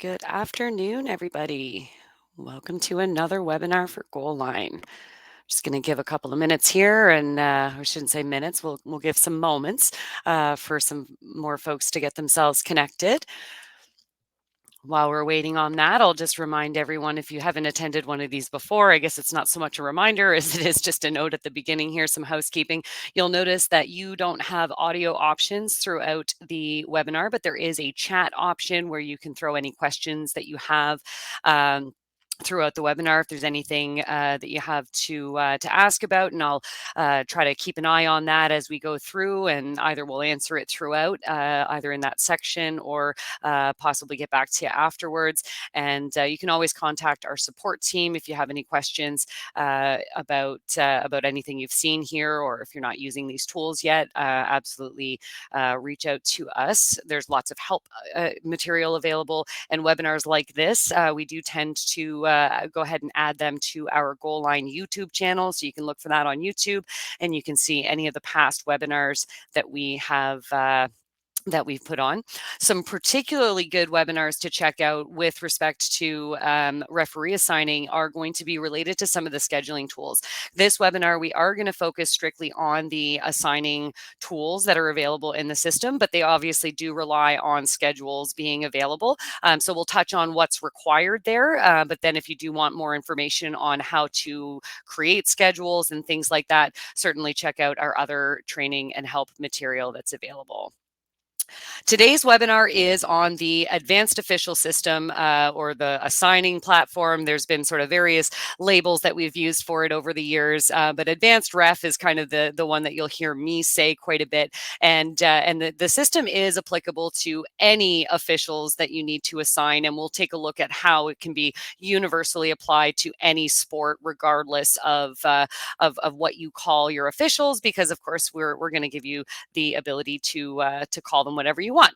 Good afternoon, everybody. Welcome to another webinar for Goalline. Just going to give a couple of minutes here, and I shouldn't say minutes. We'll give some moments for some more folks to get themselves connected. While we're waiting on that, I'll just remind everyone, if you haven't attended one of these before, I guess it's not so much a reminder as it is just a note at the beginning here, some housekeeping. You'll notice that you don't have audio options throughout the webinar, but there is a chat option where you can throw any questions that you have throughout the webinar if there's anything that you have to ask about, and I'll try to keep an eye on that as we go through, and either we'll answer it throughout, either in that section, or possibly get back to you afterwards. And you can always contact our support team if you have any questions about anything you've seen here, or if you're not using these tools yet, absolutely reach out to us. There's lots of help material available, and webinars like this, we do tend to go ahead and add them to our Goalline YouTube channel. So you can look for that on YouTube, and you can see any of the past webinars that we have that we've put on. Some particularly good webinars to check out with respect to referee assigning are going to be related to some of the scheduling tools. This webinar, we are going to focus strictly on the assigning tools that are available in the system, but they obviously do rely on schedules being available. So we'll touch on what's required there, but then if you do want more information on how to create schedules and things like that, certainly check out our other training and help material that's available. Today's webinar is on the advanced official system, or the assigning platform. There's been sort of various labels that we've used for it over the years, but advanced ref is kind of the one that you'll hear me say quite a bit. And the system is applicable to any officials that you need to assign, and we'll take a look at how it can be universally applied to any sport, regardless of what you call your officials, because of course we're going to give you the ability to call them whatever you want.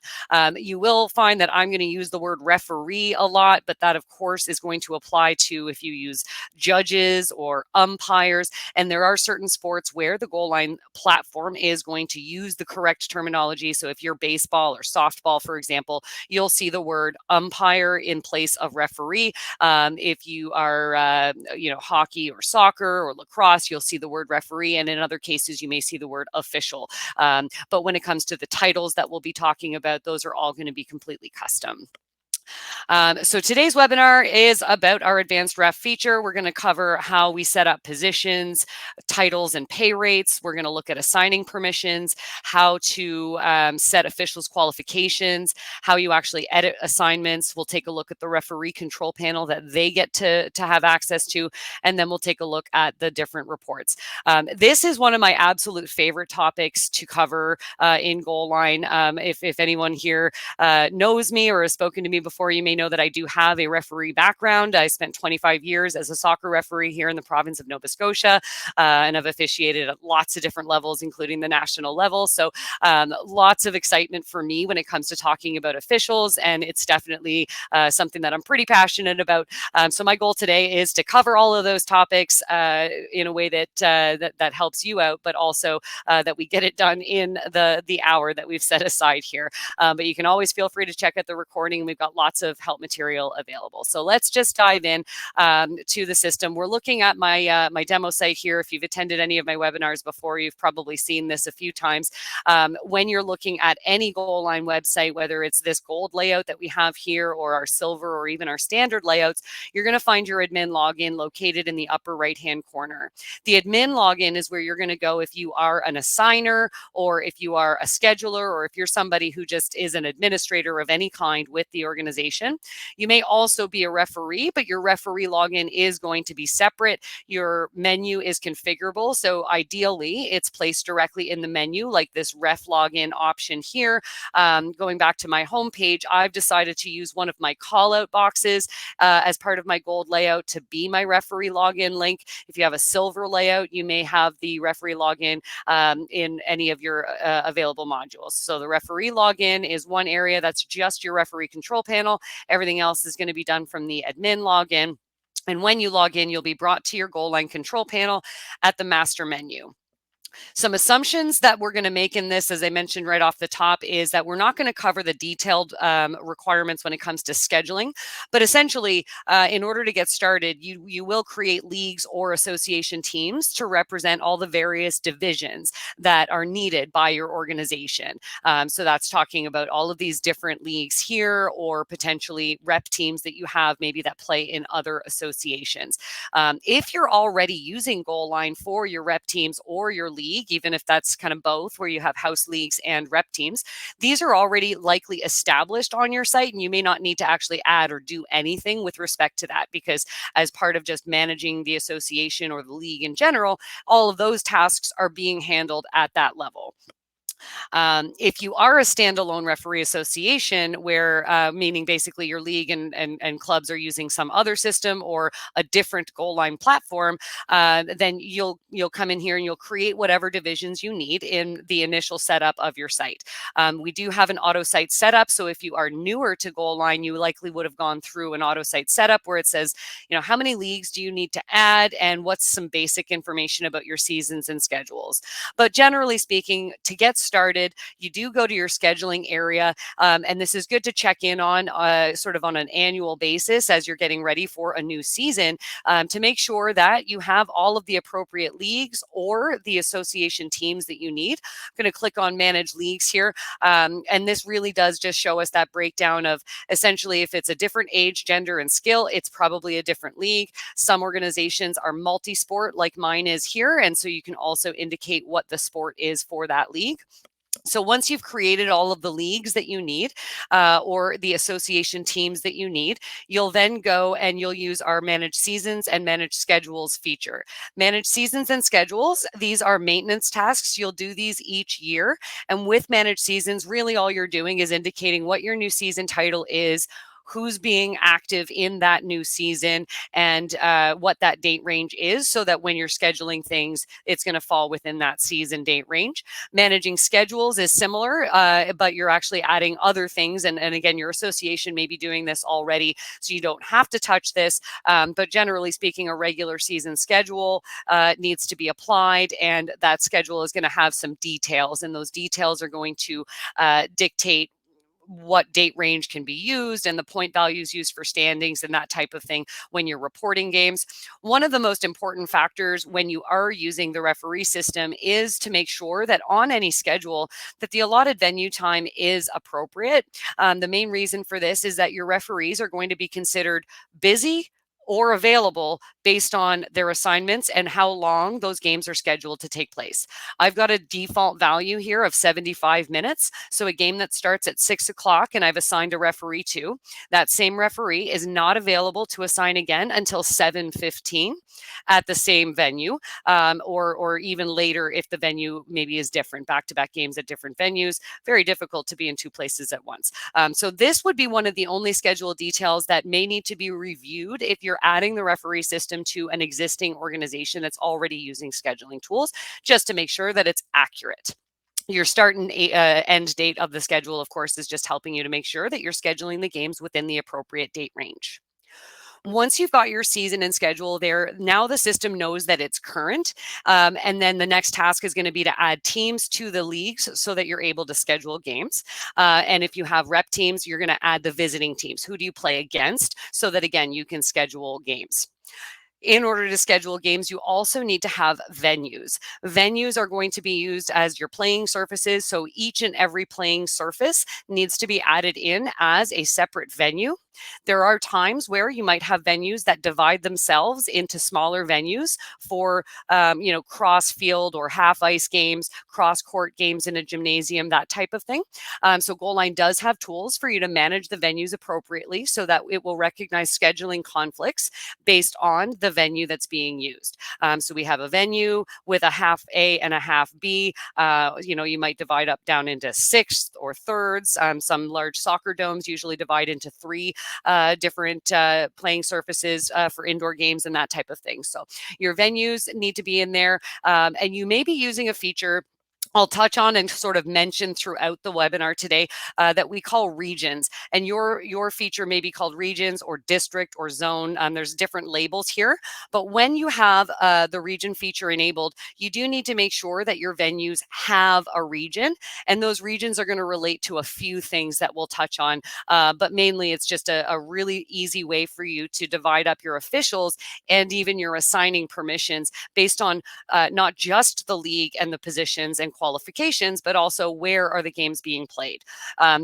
You will find that I'm going to use the word referee a lot, but that of course is going to apply to if you use judges or umpires. And there are certain sports where the Goalline platform is going to use the correct terminology. So if you're baseball or softball, for example, you'll see the word umpire in place of referee. If you are, hockey or soccer or lacrosse, you'll see the word referee. And in other cases, you may see the word official. But when it comes to the titles that we'll be talking about, those are all going to be completely custom. So today's webinar is about our advanced ref feature. We're going to cover how we set up positions, titles, and pay rates. We're going to look at assigning permissions, how to set officials' qualifications, how you actually edit assignments. We'll take a look at the referee control panel that they get to have access to, and then we'll take a look at the different reports. This is one of my absolute favorite topics to cover in Goalline. If anyone here knows me or has spoken to me before, you may know that I do have a referee background. I spent 25 years as a soccer referee here in the province of Nova Scotia, and I've officiated at lots of different levels, including the national level. So lots of excitement for me when it comes to talking about officials, and it's definitely something that I'm pretty passionate about. So my goal today is to cover all of those topics in a way that helps you out, but also that we get it done in the hour that we've set aside here. But you can always feel free to check out the recording. We've got lots of help material available. So let's just dive in to the system. We're looking at my my demo site here. If you've attended any of my webinars before, you've probably seen this a few times. When you're looking at any Goalline website, whether it's this gold layout that we have here, or our silver, or even our standard layouts, you're going to find your admin login located in the upper right-hand corner. The admin login is where you're going to go if you are an assigner, or if you are a scheduler, or if you're somebody who just is an administrator of any kind with the organization. You may also be a referee, but your referee login is going to be separate. Your menu is configurable. So ideally, it's placed directly in the menu, like this ref login option here. Going back to my homepage, I've decided to use one of my call-out boxes as part of my gold layout to be my referee login link. If you have a silver layout, you may have the referee login in any of your available modules. So the referee login is one area that's just your referee control panel. Everything else is going to be done from the admin login. And when you log in, you'll be brought to your Goalline control panel at the master menu. Some assumptions that we're going to make in this, as I mentioned right off the top, is that we're not going to cover the detailed requirements when it comes to scheduling. But essentially, in order to get started, you will create leagues or association teams to represent all the various divisions that are needed by your organization. So that's talking about all of these different leagues here, or potentially rep teams that you have maybe that play in other associations. If you're already using Goalline for your rep teams or your league, even if that's kind of both, where you have house leagues and rep teams, these are already likely established on your site, and you may not need to actually add or do anything with respect to that, because as part of just managing the association or the league in general, all of those tasks are being handled at that level. If you are a standalone referee association, where meaning basically your league and clubs are using some other system or a different Goalline platform, then you'll come in here and you'll create whatever divisions you need in the initial setup of your site. We do have an auto site setup, so if you are newer to Goalline, you likely would have gone through an auto site setup where it says, how many leagues do you need to add, and what's some basic information about your seasons and schedules. But generally speaking, to get started, you do go to your scheduling area, and this is good to check in on sort of on an annual basis as you're getting ready for a new season, to make sure that you have all of the appropriate leagues or the association teams that you need. I'm going to click on Manage Leagues here, and this really does just show us that breakdown of essentially if it's a different age, gender, and skill, it's probably a different league. Some organizations are multi-sport like mine is here, and so you can also indicate what the sport is for that league. So once you've created all of the leagues that you need, or the association teams that you need, you'll then go and you'll use our Manage Seasons and Manage Schedules feature. Manage Seasons and Schedules, these are maintenance tasks. You'll do these each year. And with Manage Seasons, really all you're doing is indicating what your new season title is, who's being active in that new season, and what that date range is, so that when you're scheduling things, it's going to fall within that season date range. Managing schedules is similar, but you're actually adding other things. And again, your association may be doing this already, so you don't have to touch this. But generally speaking, a regular season schedule needs to be applied, and that schedule is going to have some details, and those details are going to dictate what date range can be used and the point values used for standings and that type of thing when you're reporting games. One of the most important factors when you are using the referee system is to make sure that on any schedule that the allotted venue time is appropriate. The main reason for this is that your referees are going to be considered busy or available based on their assignments and how long those games are scheduled to take place. I've got a default value here of 75 minutes. So a game that starts at 6 o'clock and I've assigned a referee to, that same referee is not available to assign again until 7:15 at the same venue, or even later if the venue maybe is different, back-to-back games at different venues. Very difficult to be in two places at once. So this would be one of the only schedule details that may need to be reviewed if you're adding the referee system to an existing organization that's already using scheduling tools, just to make sure that it's accurate. Your start and end date of the schedule, of course, is just helping you to make sure that you're scheduling the games within the appropriate date range. Once you've got your season and schedule there, now the system knows that it's current. And then the next task is going to be to add teams to the leagues so that you're able to schedule games. And if you have rep teams, you're going to add the visiting teams. Who do you play against? So that, again, you can schedule games. In order to schedule games, you also need to have venues. Venues are going to be used as your playing surfaces. So each and every playing surface needs to be added in as a separate venue. There are times where you might have venues that divide themselves into smaller venues for, cross field or half ice games, cross court games in a gymnasium, that type of thing. So Goalline does have tools for you to manage the venues appropriately so that it will recognize scheduling conflicts based on the venue that's being used. So we have a venue with a half A and a half B. You might divide up down into sixths or thirds. Some large soccer domes usually divide into three different playing surfaces for indoor games and that type of thing. So your venues need to be in there, and you may be using a feature I'll touch on and sort of mention throughout the webinar today that we call regions, and your feature may be called regions or district or zone. There's different labels here, but when you have the region feature enabled, you do need to make sure that your venues have a region, and those regions are going to relate to a few things that we'll touch on, but mainly it's just a really easy way for you to divide up your officials and even your assigning permissions based on not just the league and the positions and qualifications, but also where are the games being played.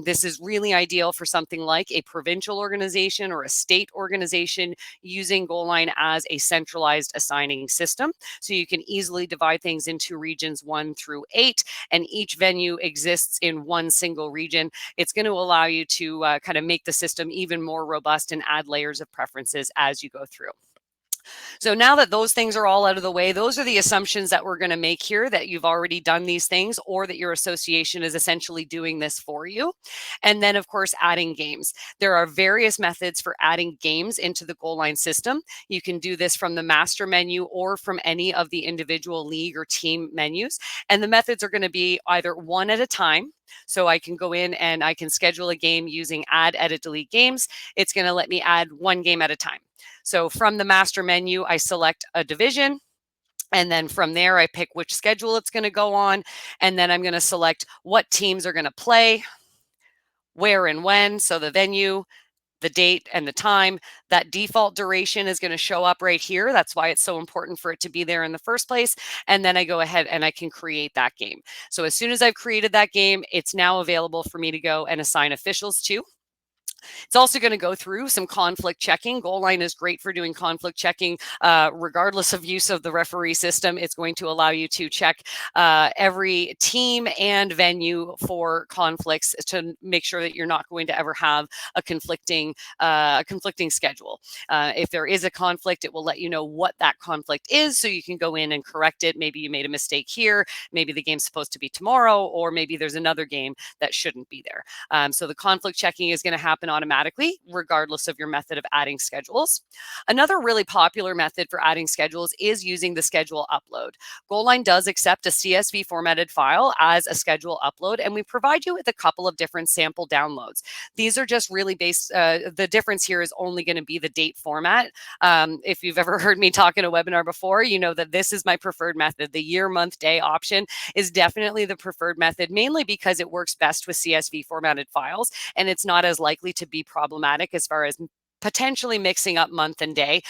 This is really ideal for something like a provincial organization or a state organization using Goalline as a centralized assigning system. So you can easily divide things into regions 1 through 8, and each venue exists in one single region. It's going to allow you to kind of make the system even more robust and add layers of preferences as you go through. So now that those things are all out of the way, those are the assumptions that we're going to make here, that you've already done these things or that your association is essentially doing this for you. And then, of course, adding games. There are various methods for adding games into the Goalline system. You can do this from the master menu or from any of the individual league or team menus. And the methods are going to be either one at a time. So I can go in and I can schedule a game using add, edit, delete games. It's going to let me add one game at a time. So from the master menu, I select a division. And then from there, I pick which schedule it's going to go on. And then I'm going to select what teams are going to play, where and when. So the venue, the date, and the time. That default duration is going to show up right here. That's why it's so important for it to be there in the first place. And then I go ahead and I can create that game. So as soon as I've created that game, it's now available for me to go and assign officials to. It's also going to go through some conflict checking. Goalline is great for doing conflict checking, regardless of use of the referee system. It's going to allow you to check every team and venue for conflicts to make sure that you're not going to ever have a conflicting schedule. If there is a conflict, it will let you know what that conflict is, so you can go in and correct it. Maybe you made a mistake here. Maybe the game's supposed to be tomorrow, or maybe there's another game that shouldn't be there. So the conflict checking is going to happen automatically, regardless of your method of adding schedules. Another really popular method for adding schedules is using the schedule upload. Goalline does accept a CSV formatted file as a schedule upload, and we provide you with a couple of different sample downloads. These are just really based, the difference here is only going to be the date format. If you've ever heard me talk in a webinar before, you know that this is my preferred method. The year, month, day option is definitely the preferred method, mainly because it works best with CSV formatted files, and it's not as likely to be problematic as far as potentially mixing up month and day,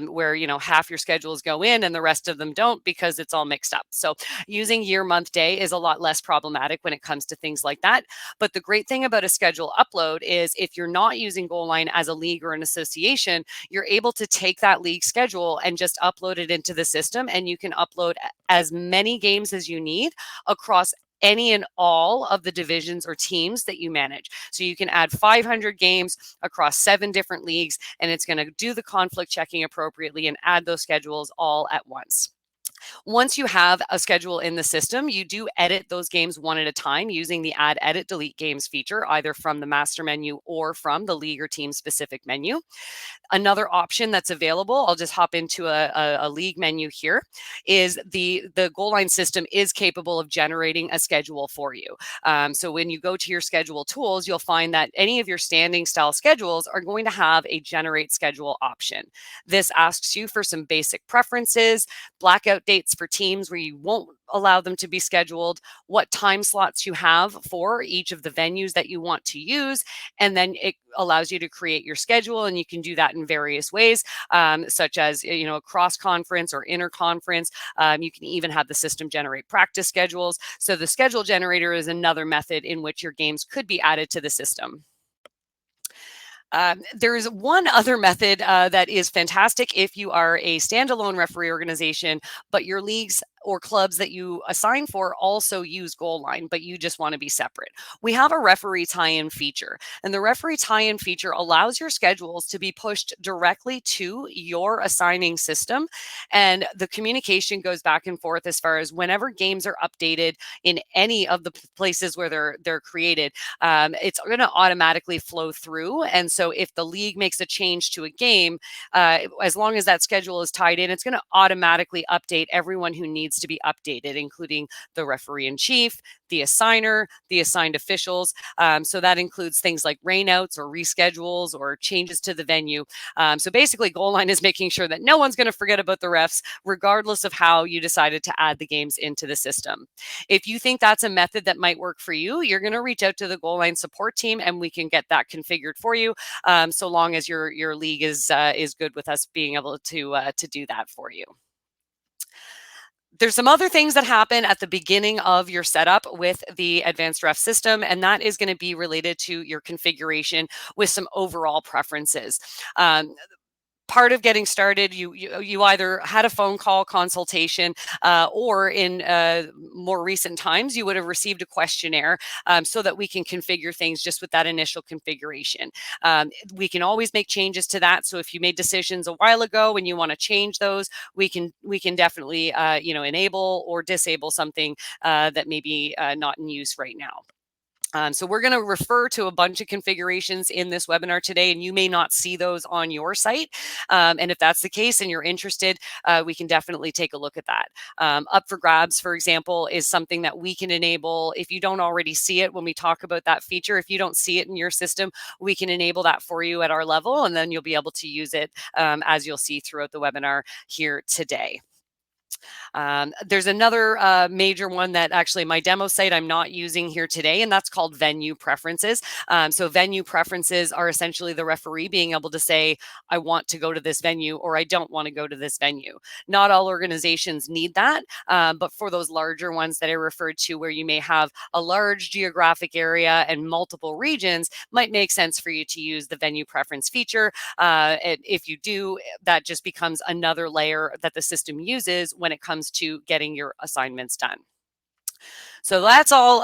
where half your schedules go in and the rest of them don't because it's all mixed up. So using year, month, day is a lot less problematic when it comes to things like that. But the great thing about a schedule upload is if you're not using Goalline as a league or an association, you're able to take that league schedule and just upload it into the system, and you can upload as many games as you need across any and all of the divisions or teams that you manage. So you can add 500 games across 7 different leagues, and it's going to do the conflict checking appropriately and add those schedules all at once. Once you have a schedule in the system, you do edit those games one at a time using the add, edit, delete games feature, either from the master menu or from the league or team specific menu. Another option that's available, I'll just hop into a league menu here, is the Goalline system is capable of generating a schedule for you. So when you go to your schedule tools, you'll find that any of your standing style schedules are going to have a generate schedule option. This asks you for some basic preferences, blackout dates for teams where you won't allow them to be scheduled, what time slots you have for each of the venues that you want to use, and then it allows you to create your schedule, and you can do that in various ways, such as cross conference or inter-conference. You can even have the system generate practice schedules. So the schedule generator is another method in which your games could be added to the system. There's one other method that is fantastic if you are a standalone referee organization, but your leagues or clubs that you assign for also use Goalline, but you just want to be separate. We have a referee tie-in feature, and the referee tie-in feature allows your schedules to be pushed directly to your assigning system, and the communication goes back and forth as far as whenever games are updated in any of the places where they're created. It's going to automatically flow through, and so if the league makes a change to a game, as long as that schedule is tied in, it's going to automatically update everyone who needs needs to be updated, including the referee in chief, the assigner, the assigned officials. So that includes things like rainouts or reschedules or changes to the venue. So basically, Goalline is making sure that no one's going to forget about the refs, regardless of how you decided to add the games into the system. If you think that's a method that might work for you, you're going to reach out to the Goalline support team, and we can get that configured for you. So long as your league is good with us being able to do that for you. There's some other things that happen at the beginning of your setup with the advanced ref system, and that is going to be related to your configuration with some overall preferences. Part of getting started, you either had a phone call consultation, or in more recent times, you would have received a questionnaire, so that we can configure things just with that initial configuration. We can always make changes to that. So if you made decisions a while ago and you want to change those, we can definitely enable or disable something that may be not in use right now. So we're going to refer to a bunch of configurations in this webinar today, and you may not see those on your site. And if that's the case and you're interested, we can definitely take a look at that. Up for grabs, for example, is something that we can enable. If you don't already see it when we talk about that feature, if you don't see it in your system, we can enable that for you at our level, and then you'll be able to use it as you'll see throughout the webinar here today. There's another major one that actually my demo site I'm not using here today, and that's called venue preferences. So venue preferences are essentially the referee being able to say, I want to go to this venue or I don't want to go to this venue. Not all organizations need that, but for those larger ones that I referred to where you may have a large geographic area and multiple regions, might make sense for you to use the venue preference feature. If you do, that just becomes another layer that the system uses when it comes to getting your assignments done. So that's all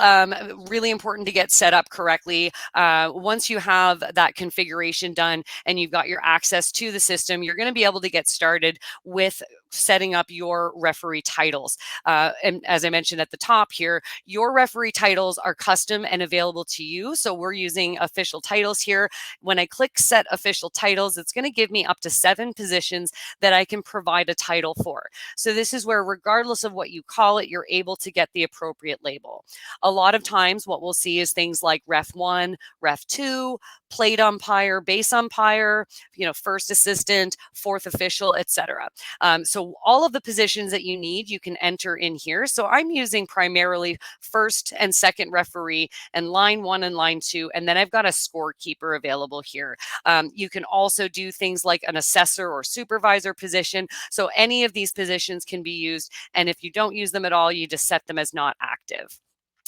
really important to get set up correctly. Once you have that configuration done and you've got your access to the system, you're going to be able to get started with setting up your referee titles. And as I mentioned at the top here, your referee titles are custom and available to you. So we're using official titles here. When I click set official titles, it's going to give me up to 7 positions that I can provide a title for. So this is where, regardless of what you call it, you're able to get the appropriate label. A lot of times what we'll see is things like ref 1, ref 2, plate umpire, base umpire, first assistant, fourth official, etc. So all of the positions that you need, you can enter in here. So I'm using primarily first and second referee and line 1 and line 2, and then I've got a scorekeeper available here. You can also do things like an assessor or supervisor position. So any of these positions can be used, and if you don't use them at all, you just set them as not active.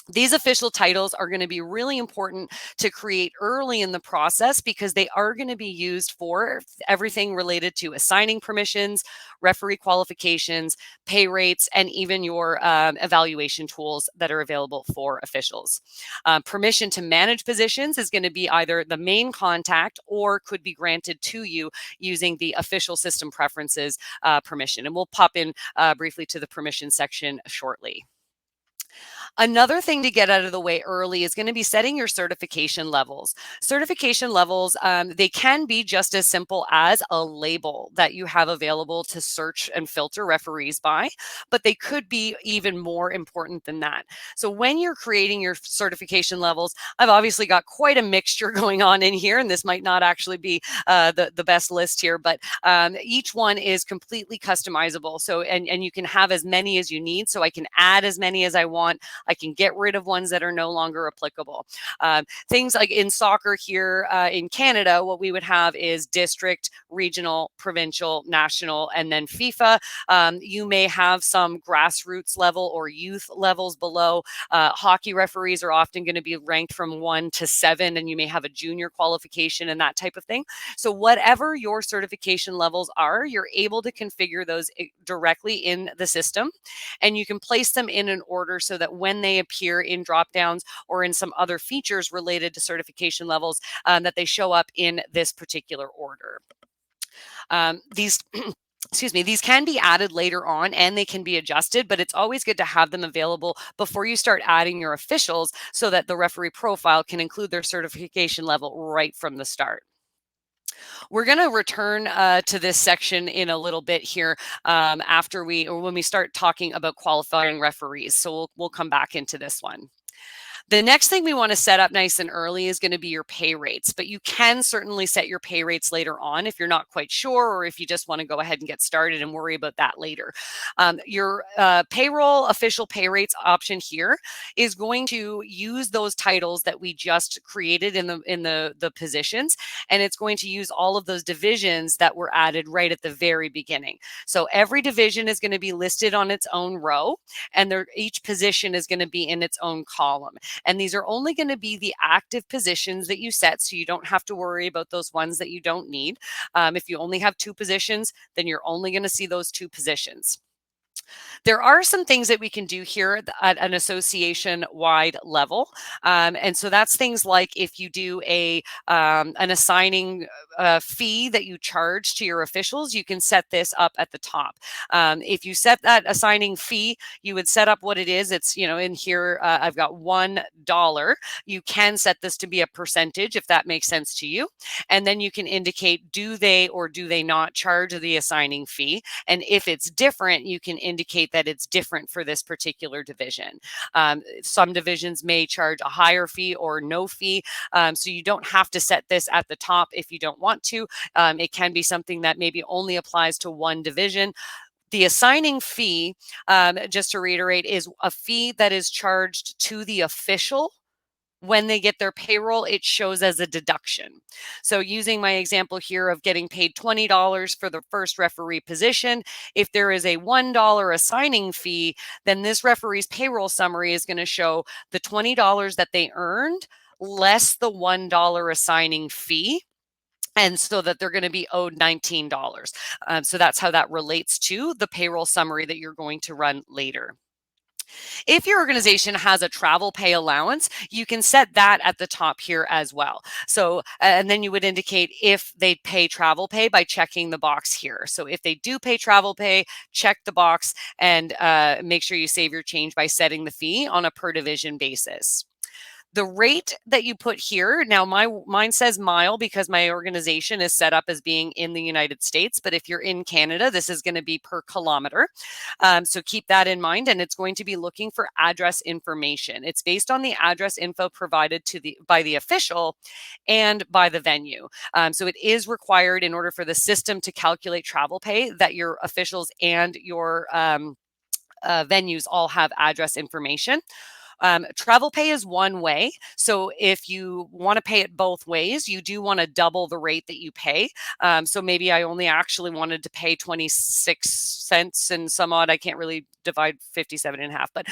These official titles are going to be really important to create early in the process because they are going to be used for everything related to assigning permissions, referee qualifications, pay rates, and even your evaluation tools that are available for officials. Permission to manage positions is going to be either the main contact or could be granted to you using the official system preferences permission. And we'll pop in briefly to the permission section shortly. Another thing to get out of the way early is going to be setting your certification levels. Certification levels, they can be just as simple as a label that you have available to search and filter referees by, but they could be even more important than that. So when you're creating your certification levels, I've obviously got quite a mixture going on in here, and this might not actually be the best list here, but each one is completely customizable. So, and you can have as many as you need. So I can add as many as I want. I can get rid of ones that are no longer applicable. Things like in soccer here in Canada, what we would have is district, regional, provincial, national, and then FIFA. You may have some grassroots level or youth levels below. Hockey referees are often going to be ranked from 1 to 7, and you may have a junior qualification and that type of thing. So whatever your certification levels are, you're able to configure those directly in the system, and you can place them in an order so that when they appear in drop downs or in some other features related to certification levels, that they show up in this particular order. These excuse me, these can be added later on and they can be adjusted, but it's always good to have them available before you start adding your officials so that the referee profile can include their certification level right from the start. We're going to return to this section in a little bit here after when we start talking about qualifying referees. So we'll come back into this one. The next thing we want to set up nice and early is going to be your pay rates, but you can certainly set your pay rates later on if you're not quite sure, or if you just want to go ahead and get started and worry about that later. Your payroll official pay rates option here is going to use those titles that we just created in the positions, and it's going to use all of those divisions that were added right at the very beginning. So every division is going to be listed on its own row, and each position is going to be in its own column. And these are only going to be the active positions that you set, so you don't have to worry about those ones that you don't need. If you only have 2 positions, then you're only going to see those 2 positions. There are some things that we can do here at an association-wide level. And so that's things like if you do an assigning fee that you charge to your officials, you can set this up at the top. If you set that assigning fee, you would set up what it is. It's, in here, I've got $1. You can set this to be a percentage if that makes sense to you. And then you can indicate, do they or do they not charge the assigning fee? And if it's different, you can indicate that it's different for this particular division. Some divisions may charge a higher fee or no fee. So you don't have to set this at the top if you don't want to. It can be something that maybe only applies to one division. The assigning fee, just to reiterate, is a fee that is charged to the official. When they get their payroll, it shows as a deduction. So using my example here of getting paid $20 for the first referee position, if there is a $1 assigning fee, then this referee's payroll summary is going to show the $20 that they earned less the $1 assigning fee. And so that they're going to be owed $19. So that's how that relates to the payroll summary that you're going to run later. If your organization has a travel pay allowance, you can set that at the top here as well. So, and then you would indicate if they pay travel pay by checking the box here. So if they do pay travel pay, check the box and make sure you save your change by setting the fee on a per division basis. The rate that you put here, now mine says mile because my organization is set up as being in the United States, but if you're in Canada, this is going to be per kilometer. So keep that in mind, and it's going to be looking for address information. It's based on the address info provided by the official and by the venue. So it is required in order for the system to calculate travel pay that your officials and your venues all have address information. Travel pay is one way. So if you want to pay it both ways, you do want to double the rate that you pay. So maybe I only actually wanted to pay 26 cents and some odd. I can't really divide 57 in half, but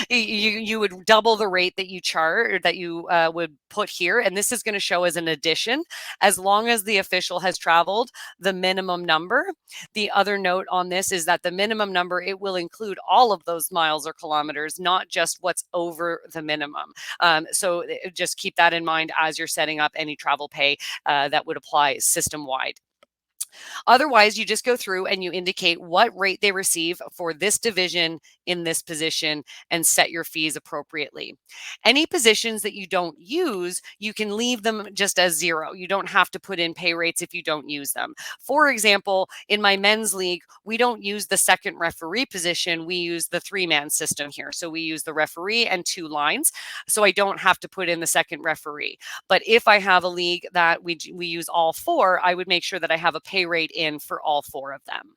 you would double the rate that you charge, or that you would put here. And this is going to show as an addition, as long as the official has traveled the minimum number. The other note on this is that the minimum number, it will include all of those miles or kilometers, not just what's over the minimum. So just keep that in mind as you're setting up any travel pay that would apply system-wide. Otherwise, you just go through and you indicate what rate they receive for this division in this position and set your fees appropriately. Any positions that you don't use, you can leave them just as zero. You don't have to put in pay rates if you don't use them. For example, in my men's league, we don't use the second referee position. We use the 3-man system here. So we use the referee and 2 lines. So I don't have to put in the second referee. But if I have a league that we use all 4, I would make sure that I have a pay rate in for all 4 of them.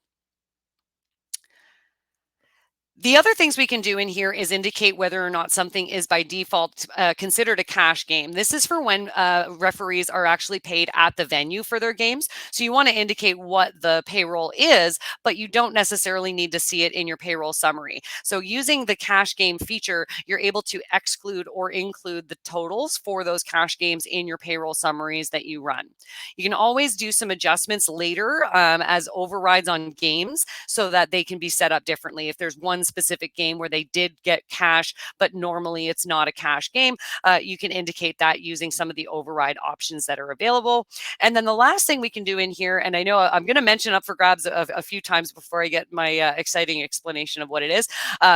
The other things we can do in here is indicate whether or not something is by default considered a cash game. This is for when referees are actually paid at the venue for their games. So you want to indicate what the payroll is, but you don't necessarily need to see it in your payroll summary. So using the cash game feature, you're able to exclude or include the totals for those cash games in your payroll summaries that you run. You can always do some adjustments later as overrides on games so that they can be set up differently. If there's one specific game where they did get cash, but normally it's not a cash game, you can indicate that using some of the override options that are available. And then the last thing we can do in here, and I know I'm going to mention up for grabs a few times before I get my exciting explanation of what it is.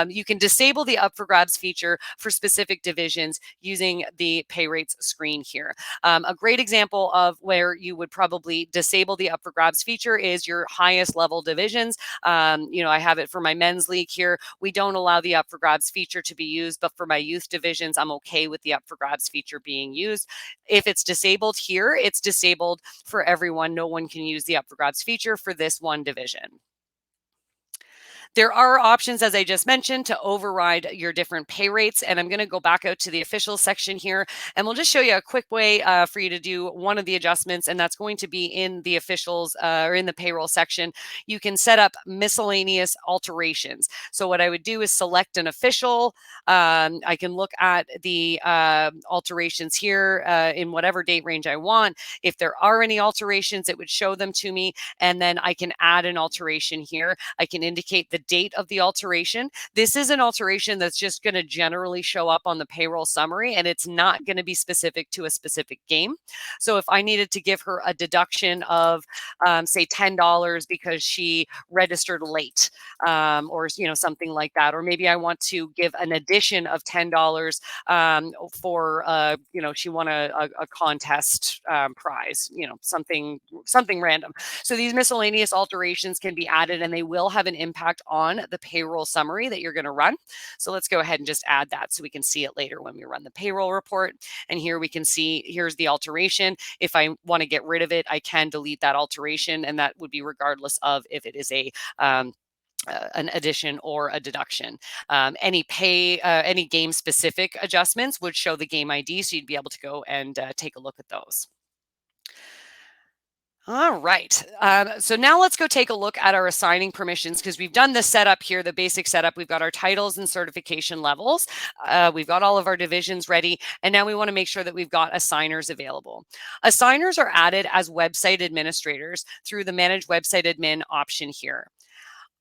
You can disable the up for grabs feature for specific divisions using the pay rates screen here. A great example of where you would probably disable the up for grabs feature is your highest level divisions. I have it for my men's league here. We don't allow the up for grabs feature to be used, but for my youth divisions, I'm okay with the up for grabs feature being used. If it's disabled here, it's disabled for everyone. No one can use the up for grabs feature for this one division. There are options, as I just mentioned, to override your different pay rates. And I'm going to go back out to the official section here, and we'll just show you a quick way for you to do one of the adjustments. And that's going to be in the officials or in the payroll section. You can set up miscellaneous alterations. So what I would do is select an official. I can look at the alterations here in whatever date range I want. If there are any alterations, it would show them to me. And then I can add an alteration here. I can indicate the date of the alteration. This is an alteration that's just going to generally show up on the payroll summary, and it's not going to be specific to a specific game. So if I needed to give her a deduction of, say, $10 because she registered late, or something like that, or maybe I want to give an addition of $10 for she won a contest prize, something random. So these miscellaneous alterations can be added, and they will have an impact on the payroll summary that you're going to run. So let's go ahead and just add that so we can see it later when we run the payroll report. And here we can see, here's the alteration. If I want to get rid of it, I can delete that alteration, and that would be regardless of if it is an addition or a deduction. Any game specific adjustments would show the game ID, so you'd be able to go and take a look at those. All right. So now let's go take a look at our assigning permissions, because we've done the setup here, the basic setup. We've got our titles and certification levels. We've got all of our divisions ready. And now we want to make sure that we've got assigners available. Assigners are added as website administrators through the Manage Website Admin option here.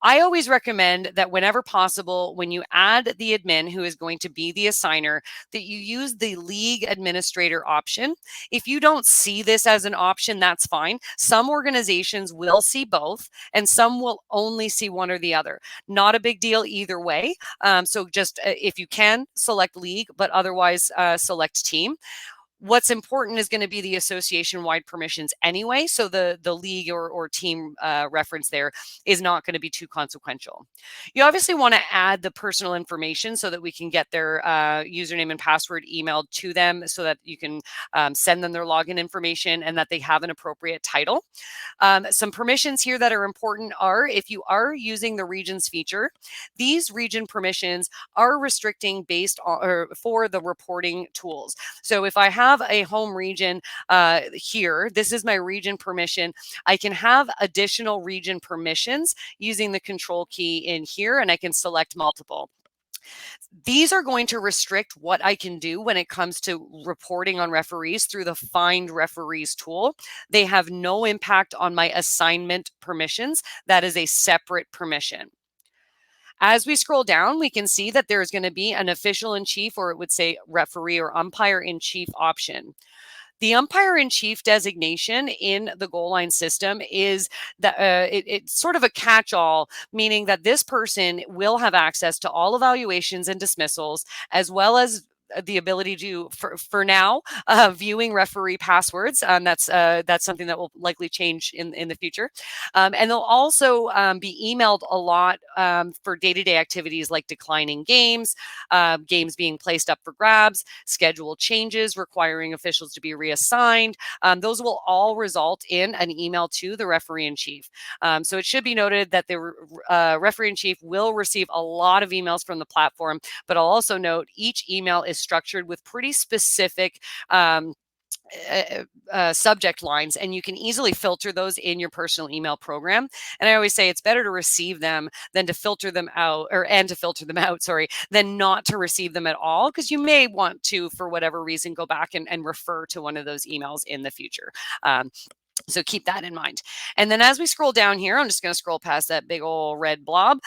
I always recommend that whenever possible, when you add the admin who is going to be the assigner, that you use the league administrator option. If you don't see this as an option, that's fine. Some organizations will see both, and some will only see one or the other. Not a big deal either way. So just if you can, select league, but otherwise select team. What's important is going to be the association-wide permissions anyway, so the league or team reference there is not going to be too consequential. You obviously want to add the personal information so that we can get their username and password emailed to them, so that you can send them their login information and that they have an appropriate title. Some permissions here that are important are, if you are using the regions feature, these region permissions are restricting based on or for the reporting tools. So if I have a home region here, this is my region permission. I can have additional region permissions using the control key in here, and I can select multiple. These are going to restrict what I can do when it comes to reporting on referees through the Find Referees tool. They have no impact on my assignment permissions. That is a separate permission. As we scroll down, we can see that there's going to be an official in chief, or it would say referee or umpire in chief option. The umpire in chief designation in the Goalline system is that it's sort of a catch-all, meaning that this person will have access to all evaluations and dismissals, as well as the ability to, for now, viewing referee passwords. That's something that will likely change in the future. And they'll also be emailed a lot for day-to-day activities like declining games, games being placed up for grabs, schedule changes requiring officials to be reassigned. Those will all result in an email to the referee in chief. So it should be noted that the referee in chief will receive a lot of emails from the platform, but I'll also note each email is structured with pretty specific subject lines, and you can easily filter those in your personal email program. And I always say it's better to receive them than to filter them out, than not to receive them at all, because you may want to, for whatever reason, go back and refer to one of those emails in the future. So keep that in mind. And then as we scroll down here, I'm just going to scroll past that big old red blob.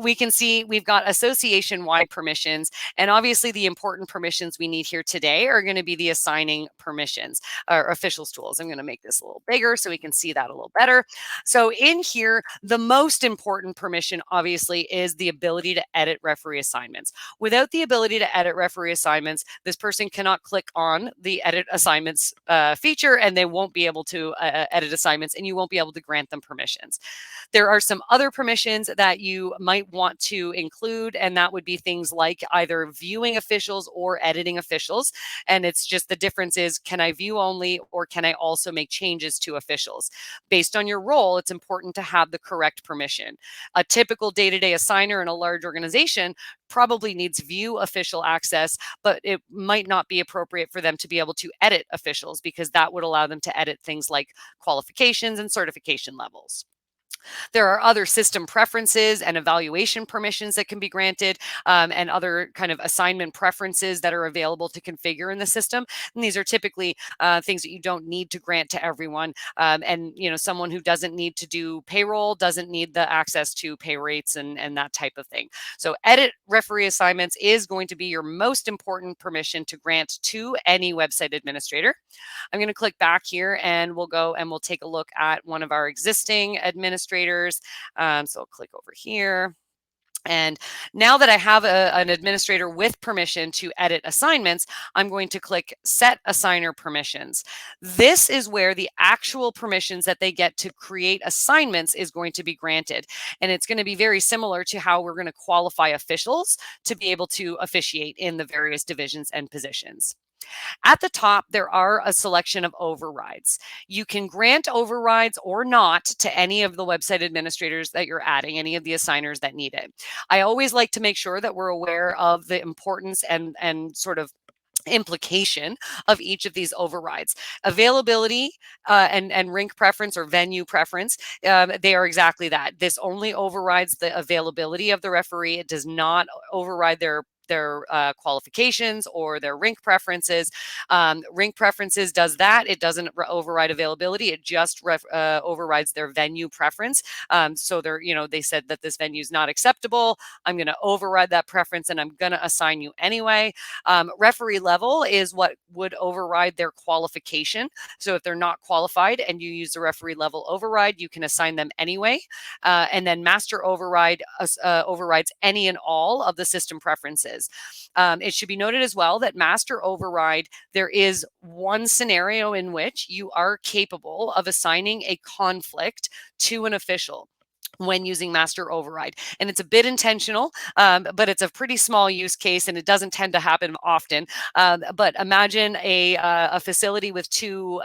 We can see we've got association-wide permissions. And obviously the important permissions we need here today are going to be the assigning permissions or officials tools. I'm going to make this a little bigger so we can see that a little better. So in here, the most important permission obviously is the ability to edit referee assignments. Without the ability to edit referee assignments, this person cannot click on the edit assignments feature, and they won't be able to edit assignments, and you won't be able to grant them permissions. There are some other permissions that you might want to include, and that would be things like either viewing officials or editing officials. And it's just the difference is, can I view only, or can I also make changes to officials? Based on your role, it's important to have the correct permission. A typical day-to-day assigner in a large organization probably needs view official access, but it might not be appropriate for them to be able to edit officials, because that would allow them to edit things like qualifications and certification levels. There are other system preferences and evaluation permissions that can be granted, and other kind of assignment preferences that are available to configure in the system. And these are typically things that you don't need to grant to everyone. And someone who doesn't need to do payroll doesn't need the access to pay rates and that type of thing. So edit referee assignments is going to be your most important permission to grant to any website administrator. I'm going to click back here, and we'll go and we'll take a look at one of our existing administrators. So I'll click over here. And now that I have an administrator with permission to edit assignments, I'm going to click Set Assigner Permissions. This is where the actual permissions that they get to create assignments is going to be granted. And it's going to be very similar to how we're going to qualify officials to be able to officiate in the various divisions and positions. At the top, there are a selection of overrides. You can grant overrides or not to any of the website administrators that you're adding, any of the assigners that need it. I always like to make sure that we're aware of the importance and sort of implication of each of these overrides. Availability and rink preference or venue preference, they are exactly that. This only overrides the availability of the referee. It does not override their qualifications or their rink preferences. Rink preferences does that. It doesn't override availability. It just overrides their venue preference. So they said that this venue is not acceptable. I'm going to override that preference, and I'm going to assign you anyway. Referee level is what would override their qualification. So if they're not qualified and you use the referee level override, you can assign them anyway. And then master override overrides any and all of the system preferences. It should be noted as well that master override, there is one scenario in which you are capable of assigning a conflict to an official when using master override. And it's a bit intentional, but it's a pretty small use case, and it doesn't tend to happen often. But imagine a facility with two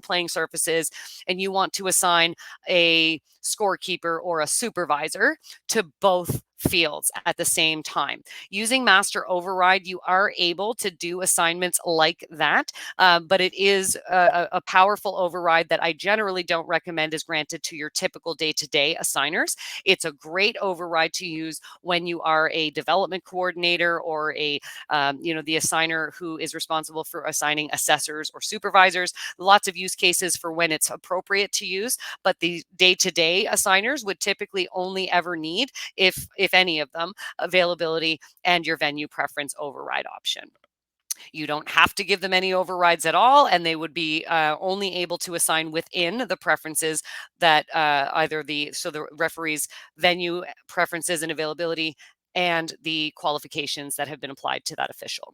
playing surfaces, and you want to assign a scorekeeper or a supervisor to both fields at the same time. Using master override, you are able to do assignments like that, but it is a powerful override that I generally don't recommend is granted to your typical day-to-day assigners. It's a great override to use when you are a development coordinator or the assigner who is responsible for assigning assessors or supervisors. Lots of use cases for when it's appropriate to use, but the day-to-day assigners would typically only ever need, if any of them, availability and your venue preference override option. You don't have to give them any overrides at all, and they would be only able to assign within the preferences that either the referee's venue preferences and availability and the qualifications that have been applied to that official.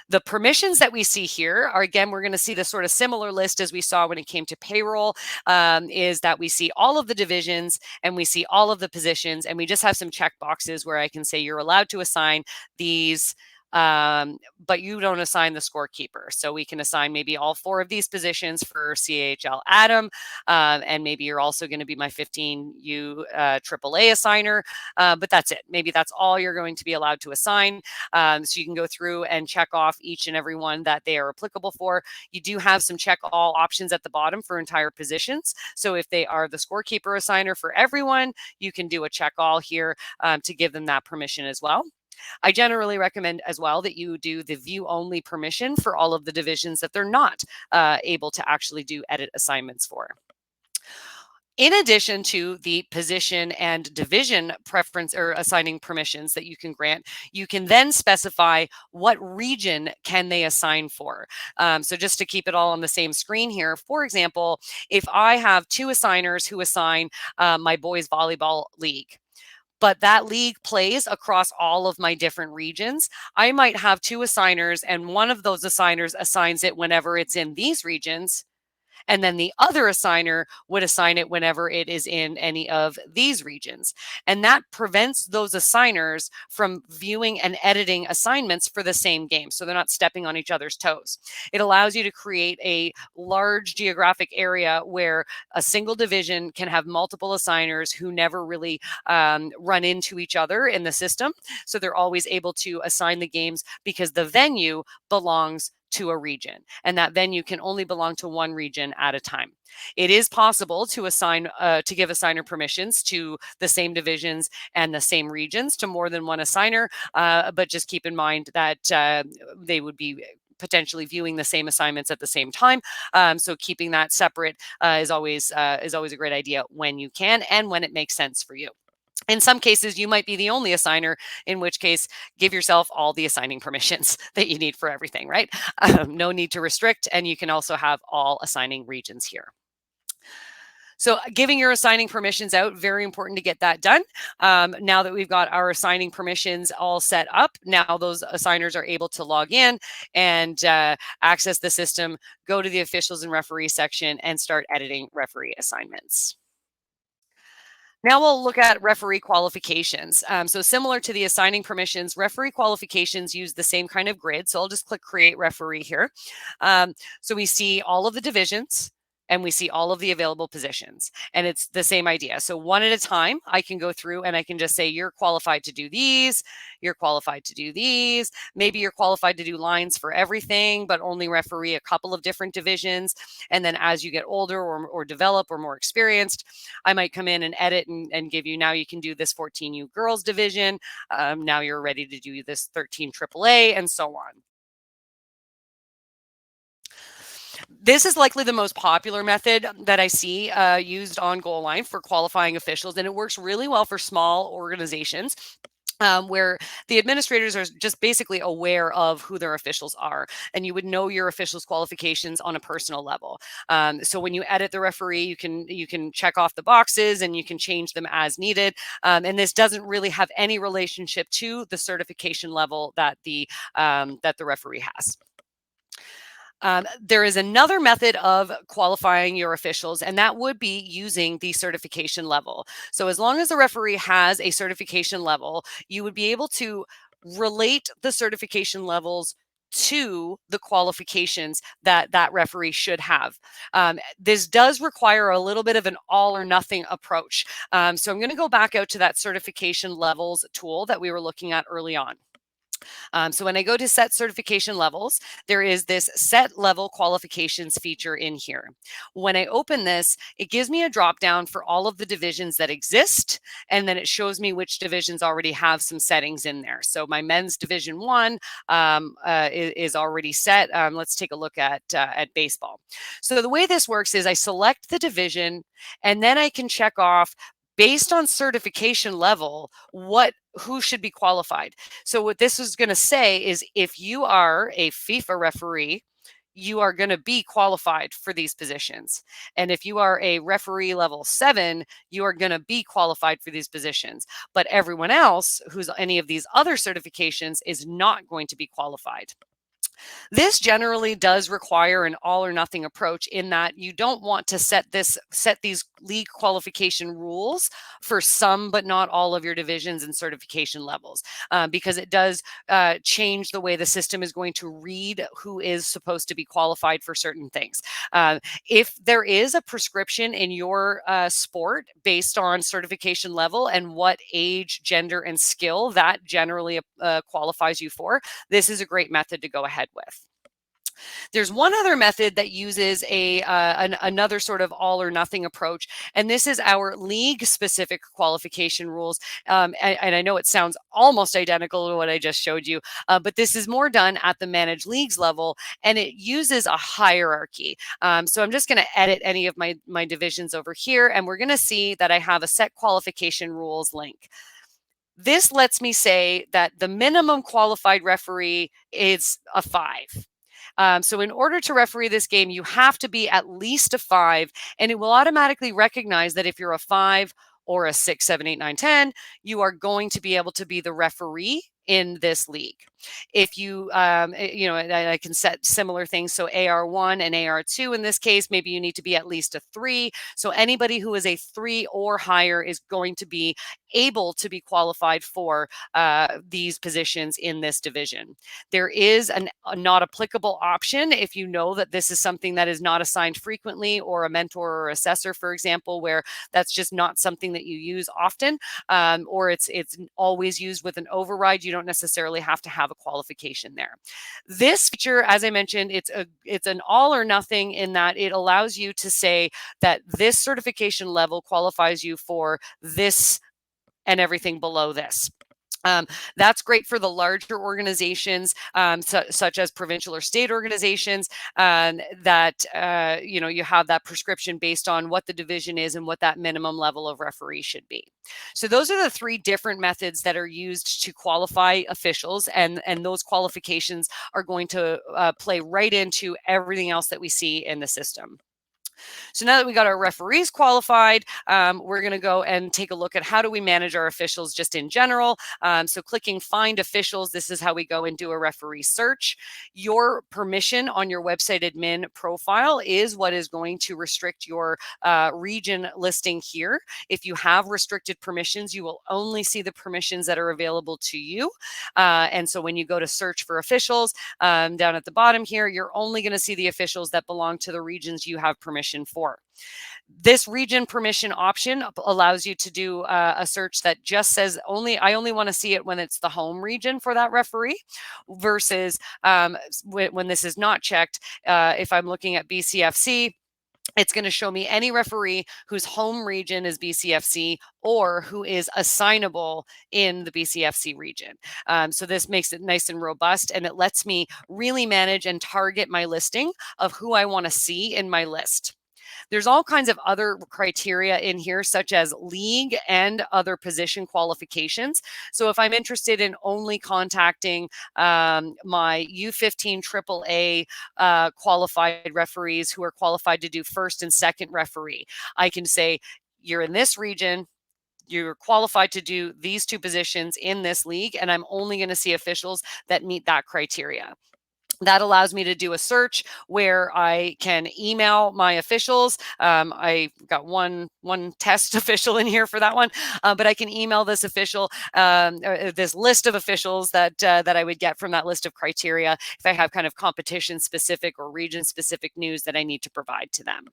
The permissions that we see here are, again, we're going to see the sort of similar list as we saw when it came to payroll, is that we see all of the divisions and we see all of the positions, and we just have some check boxes where I can say you're allowed to assign these, but you don't assign the scorekeeper. So we can assign maybe all 4 of these positions for CHL Adam, and maybe you're also going to be my 15U AAA assigner, but that's it. Maybe that's all you're going to be allowed to assign. So you can go through and check off each and every one that they are applicable for. You do have some check all options at the bottom for entire positions. So if they are the scorekeeper assigner for everyone, you can do a check all here to give them that permission as well. I generally recommend as well that you do the view only permission for all of the divisions that they're not able to actually do edit assignments for. In addition to the position and division preference or assigning permissions that you can grant, you can then specify what region can they assign for. So just to keep it all on the same screen here, for example, if I have two assigners who assign my boys volleyball league, but that league plays across all of my different regions, I might have two assigners, and one of those assigners assigns it whenever it's in these regions, and then the other assigner would assign it whenever it is in any of these regions. And that prevents those assigners from viewing and editing assignments for the same game. So they're not stepping on each other's toes. It allows you to create a large geographic area where a single division can have multiple assigners who never really run into each other in the system. So they're always able to assign the games because the venue belongs to a region, and that venue can only belong to one region at a time. It is possible to give assigner permissions to the same divisions and the same regions to more than one assigner, but just keep in mind that they would be potentially viewing the same assignments at the same time. So keeping that separate is always a great idea when you can and when it makes sense for you. In some cases, you might be the only assigner, in which case, give yourself all the assigning permissions that you need for everything, right? No need to restrict, and you can also have all assigning regions here. So giving your assigning permissions out, very important to get that done. Now that we've got our assigning permissions all set up, now those assigners are able to log in and access the system, go to the officials and referee section, and start editing referee assignments. Now we'll look at referee qualifications. So similar to the assigning permissions, referee qualifications use the same kind of grid. So I'll just click create referee here. So we see all of the divisions and we see all of the available positions, and it's the same idea. So one at a time, I can go through and I can just say, you're qualified to do these, you're qualified to do these. Maybe you're qualified to do lines for everything, but only referee a couple of different divisions. And then as you get older or develop or more experienced, I might come in and edit and give you, now you can do this 14U girls division. Now you're ready to do this 13 AAA and so on. This is likely the most popular method that I see used on Goalline for qualifying officials, and it works really well for small organizations. Where the administrators are just basically aware of who their officials are, and you would know your officials' qualifications on a personal level. So when you edit the referee, you can check off the boxes and you can change them as needed. And this doesn't really have any relationship to the certification level that the referee has. There is another method of qualifying your officials, and that would be using the certification level. So as long as the referee has a certification level, you would be able to relate the certification levels to the qualifications that that referee should have. This does require a little bit of an all or nothing approach. So I'm going to go back out to that certification levels tool that we were looking at early on. So when I go to set certification levels, there is this set level qualifications feature in here. When I open this, it gives me a drop down for all of the divisions that exist, and then it shows me which divisions already have some settings in there. So my men's division 1 is already set. Let's take a look at baseball. So the way this works is I select the division, and then I can check off based on certification level who should be qualified. So what this is going to say is if you are a FIFA referee, you are going to be qualified for these positions. And if you are a referee level 7, you are going to be qualified for these positions. But everyone else who's any of these other certifications is not going to be qualified. This generally does require an all or nothing approach in that you don't want to set these league qualification rules for some but not all of your divisions and certification levels, because it does change the way the system is going to read who is supposed to be qualified for certain things. If there is a prescription in your sport based on certification level and what age, gender, and skill that generally qualifies you for, this is a great method to go ahead with. There's one other method that uses another sort of all or nothing approach, and this is our league-specific qualification rules. And I know it sounds almost identical to what I just showed you, but this is more done at the managed leagues level, and it uses a hierarchy. So I'm just going to edit any of my divisions over here, and we're going to see that I have a set qualification rules link. This lets me say that the minimum qualified referee is a 5. So in order to referee this game, you have to be at least a 5, and it will automatically recognize that if you're a 5 or a 6, 7, 8, 9, 10, you are going to be able to be the referee in this league. If you, I can set similar things. So AR1 and AR2 in this case, maybe you need to be at least a 3. So anybody who is a 3 or higher is going to be able to be qualified for these positions in this division. There is a not applicable option if you know that this is something that is not assigned frequently, or a mentor or assessor, for example, where that's just not something that you use often, or it's always used with an override. You don't necessarily have to have a qualification there. This feature, as I mentioned, it's an all or nothing, in that it allows you to say that this certification level qualifies you for this and everything below this. That's great for the larger organizations, such as provincial or state organizations, that you have that prescription based on what the division is and what that minimum level of referee should be. So those are the 3 different methods that are used to qualify officials, and those qualifications are going to play right into everything else that we see in the system. So now that we got our referees qualified, we're going to go and take a look at how do we manage our officials just in general. So clicking find officials, this is how we go and do a referee search. Your permission on your website admin profile is what is going to restrict your region listing here. If you have restricted permissions, you will only see the permissions that are available to you. And so when you go to search for officials, down at the bottom here, you're only going to see the officials that belong to the regions you have permission for. This region permission option allows you to do a search that just says I only want to see it when it's the home region for that referee, versus when this is not checked. If I'm looking at BCFC, it's going to show me any referee whose home region is BCFC or who is assignable in the BCFC region. So this makes it nice and robust, and it lets me really manage and target my listing of who I want to see in my list. There's all kinds of other criteria in here, such as league and other position qualifications. So if I'm interested in only contacting my U15 AAA qualified referees who are qualified to do first and second referee, I can say, you're in this region, you're qualified to do these 2 positions in this league, and I'm only going to see officials that meet that criteria. That allows me to do a search where I can email my officials. I got one test official in here for that one, but I can email this official, this list of officials that I would get from that list of criteria if I have kind of competition specific or region specific news that I need to provide to them.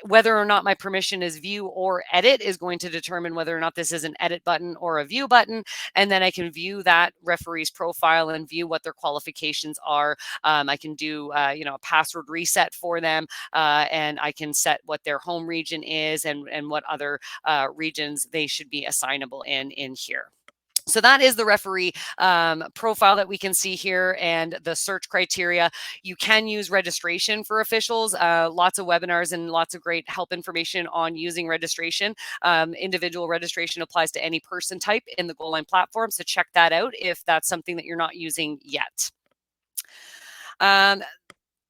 Whether or not my permission is view or edit is going to determine whether or not this is an edit button or a view button. And then I can view that referee's profile and view what their qualifications are. I can do, a password reset for them, and I can set what their home region is and what other regions they should be assignable in here. So that is the referee profile that we can see here, and the search criteria. You can use registration for officials. Lots of webinars and lots of great help information on using registration. Individual registration applies to any person type in the Goalline platform, so check that out if that's something that you're not using yet.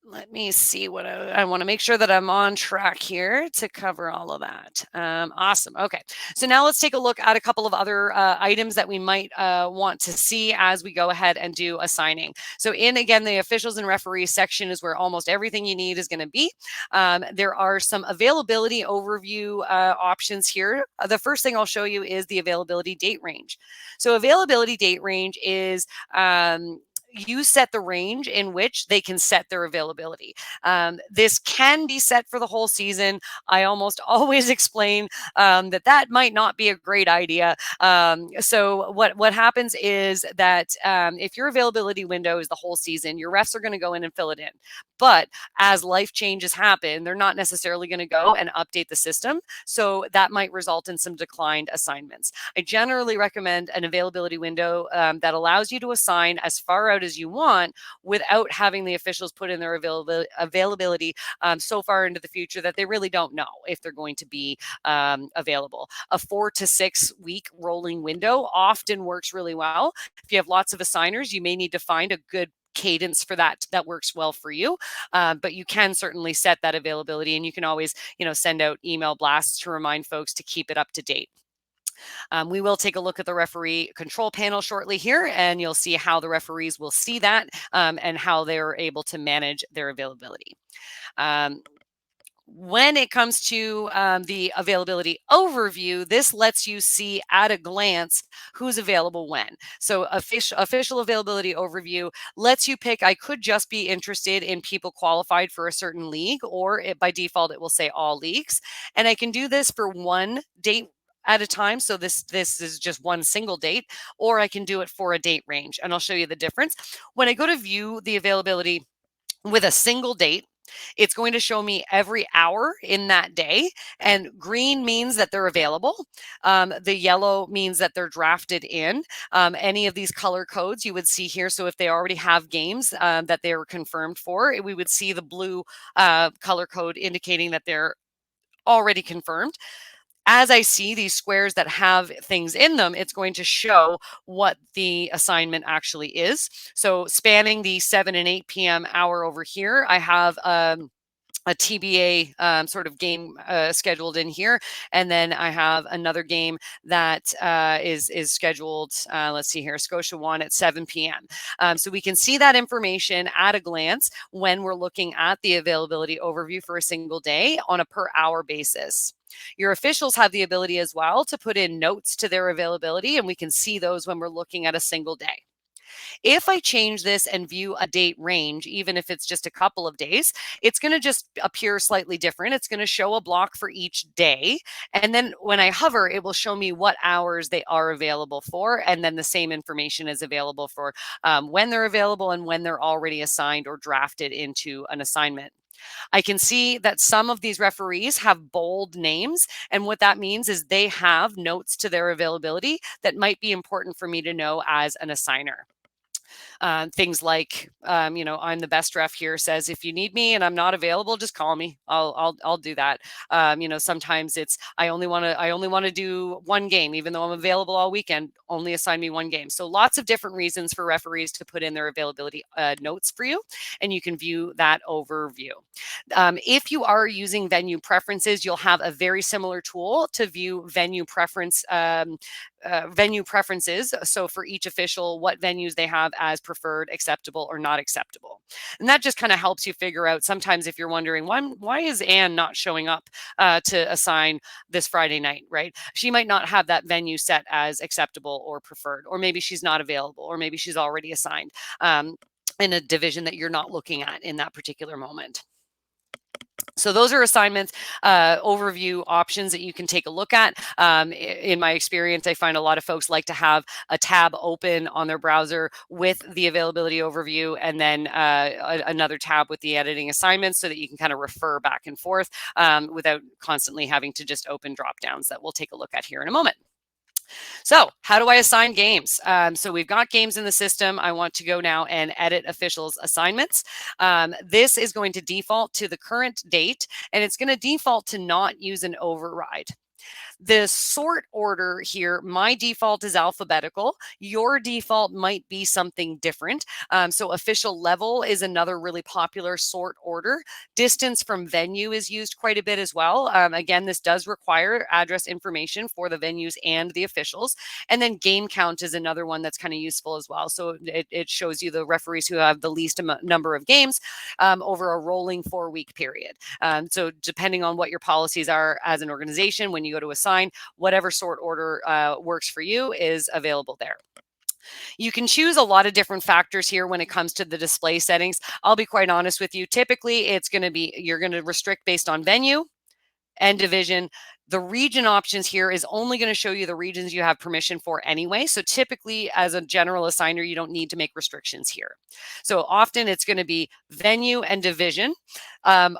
Let me see what I want to make sure that I'm on track here to cover all of that. Awesome. Okay. So now let's take a look at a couple of other items that we might want to see as we go ahead and do assigning. So again, the officials and referees section is where almost everything you need is going to be. There are some availability overview options here. The first thing I'll show you is the availability date range. So availability date range is you set the range in which they can set their availability. This can be set for the whole season. I almost always explain that might not be a great idea. So what happens is that if your availability window is the whole season, your refs are going to go in and fill it in. But as life changes happen, they're not necessarily going to go and update the system. So that might result in some declined assignments. I generally recommend an availability window that allows you to assign as far out as you want without having the officials put in their availability so far into the future that they really don't know if they're going to be available. A 4 to 6 week rolling window often works really well. If you have lots of assigners, you may need to find a good cadence for that works well for you, but you can certainly set that availability, and you can always send out email blasts to remind folks to keep it up to date. We will take a look at the referee control panel shortly here, and you'll see how the referees will see that and how they're able to manage their availability. When it comes to the availability overview, this lets you see at a glance who's available when. So official availability overview lets you pick, I could just be interested in people qualified for a certain league, or by default, it will say all leagues. And I can do this for one date at a time. So this is just one single date, or I can do it for a date range. And I'll show you the difference. When I go to view the availability with a single date, it's going to show me every hour in that day, and green means that they're available. The yellow means that they're drafted in. Any of these color codes you would see here. So if they already have games that they were confirmed for, we would see the blue color code indicating that they're already confirmed. As I see these squares that have things in them, it's going to show what the assignment actually is. So spanning the 7 and 8 p.m. hour over here, I have a TBA sort of game scheduled in here, and then I have another game that is scheduled. Let's see here, Scotia 1 at 7 p.m. So we can see that information at a glance when we're looking at the availability overview for a single day on a per hour basis. Your officials have the ability as well to put in notes to their availability, and we can see those when we're looking at a single day. If I change this and view a date range, even if it's just a couple of days, it's going to just appear slightly different. It's going to show a block for each day. And then when I hover, it will show me what hours they are available for. And then the same information is available for when they're available and when they're already assigned or drafted into an assignment. I can see that some of these referees have bold names, and what that means is they have notes to their availability that might be important for me to know as an assigner. Things like, I'm the best ref here says, if you need me and I'm not available, just call me. I'll do that. Sometimes it's, I only want to do one game, even though I'm available all weekend, only assign me one game. So lots of different reasons for referees to put in their availability notes for you, and you can view that overview. If you are using venue preferences, you'll have a very similar tool to view venue preferences. So for each official, what venues they have as preferred, acceptable, or not acceptable. And that just kind of helps you figure out sometimes if you're wondering, why is Anne not showing up to assign this Friday night, right? She might not have that venue set as acceptable or preferred, or maybe she's not available, or maybe she's already assigned in a division that you're not looking at in that particular moment. So those are assignments overview options that you can take a look at. In my experience, I find a lot of folks like to have a tab open on their browser with the availability overview, and then another tab with the editing assignments, so that you can kind of refer back and forth without constantly having to just open drop downs that we'll take a look at here in a moment. So how do I assign games? So we've got games in the system. I want to go now and edit officials assignments. This is going to default to the current date, and it's going to default to not use an override. The sort order here, my default is alphabetical. Your default might be something different. So official level is another really popular sort order. Distance from venue is used quite a bit as well. Again, this does require address information for the venues and the officials. And then game count is another one that's kind of useful as well. So it shows you the referees who have the least number of games over a rolling 4-week period. So depending on what your policies are as an organization, when you go to assign, whatever sort order works for you is available there. You can choose a lot of different factors here when it comes to the display settings. I'll be quite honest with you. Typically, it's going to be you're going to restrict based on venue and division. The region options here is only going to show you the regions you have permission for anyway. So typically, as a general assigner, you don't need to make restrictions here. So often it's going to be venue and division.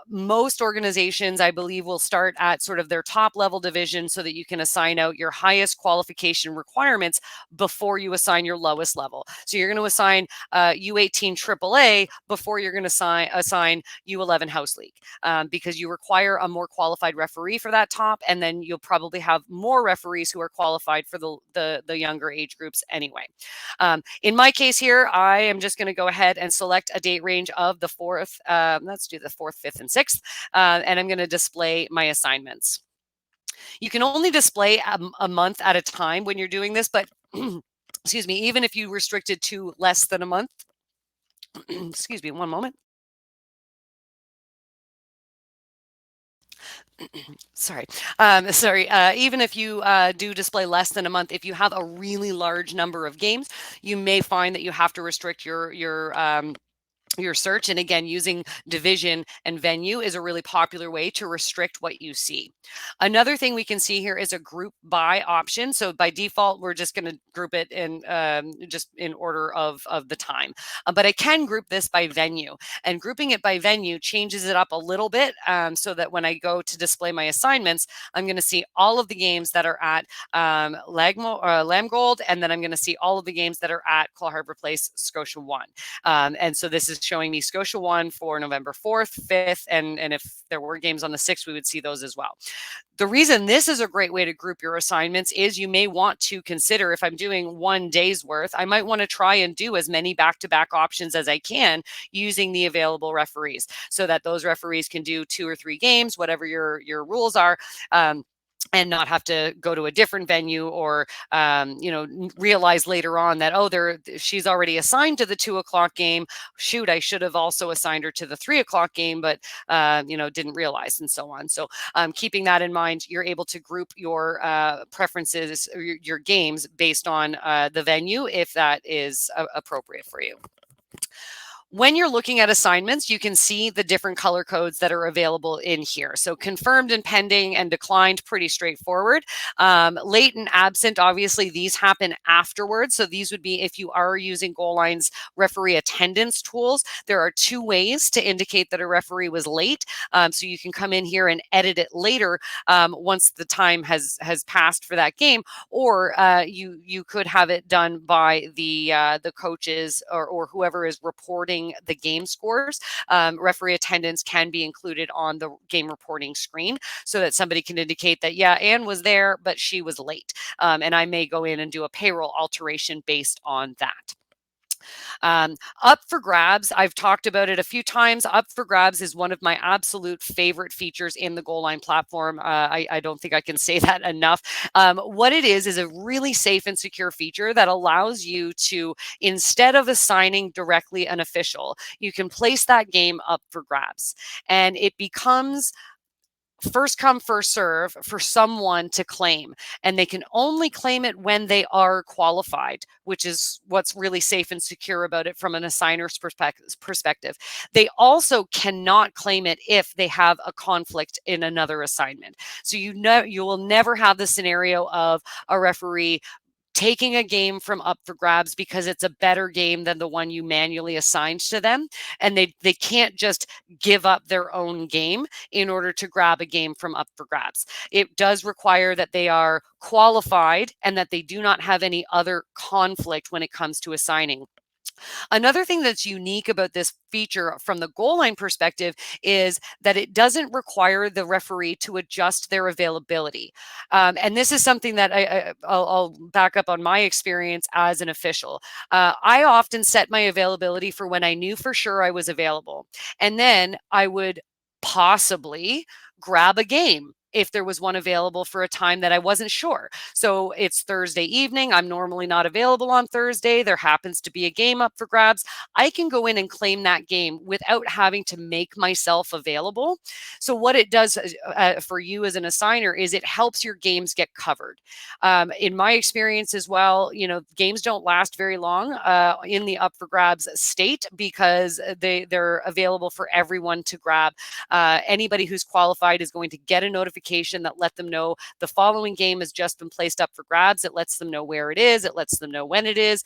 Most organizations, I believe, will start at sort of their top level division so that you can assign out your highest qualification requirements before you assign your lowest level. So you're going to assign U18 AAA before you're going to assign U11 House League because you require a more qualified referee for that top, and then you'll probably have more referees who are qualified for the younger age groups anyway. In my case here, I am just going to go ahead and select a date range of the 4th. Let's do the 4th, 5th, and 6th, and I'm going to display my assignments. You can only display a month at a time when you're doing this, but excuse me, even if you restricted to less than a month, excuse me, one moment. Sorry. Even if you do display less than a month, if you have a really large number of games, you may find that you have to restrict your search. And again, using division and venue is a really popular way to restrict what you see. Another thing we can see here is a group by option. So by default, we're just going to group it in just in order of the time. But I can group this by venue, and grouping it by venue changes it up a little bit so that when I go to display my assignments, I'm going to see all of the games that are at Lamgold, and then I'm going to see all of the games that are at Claw Harbor Place, Scotia 1. And so this is showing me Scotia 1 for November 4th, 5th, and if there were games on the 6th, we would see those as well. The reason this is a great way to group your assignments is you may want to consider, if I'm doing one day's worth, I might want to try and do as many back-to-back options as I can using the available referees so that those referees can do 2 or 3 games, whatever your rules are. And not have to go to a different venue or, realize later on that, she's already assigned to the 2:00 game. Shoot, I should have also assigned her to the 3:00 game, but, didn't realize, and so on. So keeping that in mind, you're able to group your preferences, or your games based on the venue, if that is appropriate for you. When you're looking at assignments, you can see the different color codes that are available in here. So confirmed and pending and declined, pretty straightforward. Late and absent, obviously, these happen afterwards. So these would be if you are using Goalline's referee attendance tools. There are 2 ways to indicate that a referee was late. So you can come in here and edit it later once the time has passed for that game, or you could have it done by the coaches or whoever is reporting the game scores. Referee attendance can be included on the game reporting screen so that somebody can indicate that, yeah, Anne was there, but she was late. And I may go in and do a payroll alteration based on that. Up for grabs, I've talked about it a few times. Up for grabs is one of my absolute favorite features in the Goalline platform. I don't think I can say that enough. What it is a really safe and secure feature that allows you to, instead of assigning directly an official, you can place that game up for grabs. And it becomes first come, first serve for someone to claim. And they can only claim it when they are qualified, which is what's really safe and secure about it from an assigner's perspective. They also cannot claim it if they have a conflict in another assignment. So you will never have the scenario of a referee taking a game from up for grabs because it's a better game than the one you manually assigned to them. And they can't just give up their own game in order to grab a game from up for grabs. It does require that they are qualified and that they do not have any other conflict when it comes to assigning. Another thing that's unique about this feature from the Goalline perspective is that it doesn't require the referee to adjust their availability. And this is something that I'll back up on my experience as an official. I often set my availability for when I knew for sure I was available. And then I would possibly grab a game if there was one available for a time that I wasn't sure. So it's Thursday evening. I'm normally not available on Thursday. There happens to be a game up for grabs. I can go in and claim that game without having to make myself available. So what it does for you as an assigner is it helps your games get covered. In my experience as well, games don't last very long in the up for grabs state because they're available for everyone to grab. Anybody who's qualified is going to get a notification that let them know the following game has just been placed up for grabs. It lets them know where it is. It lets them know when it is.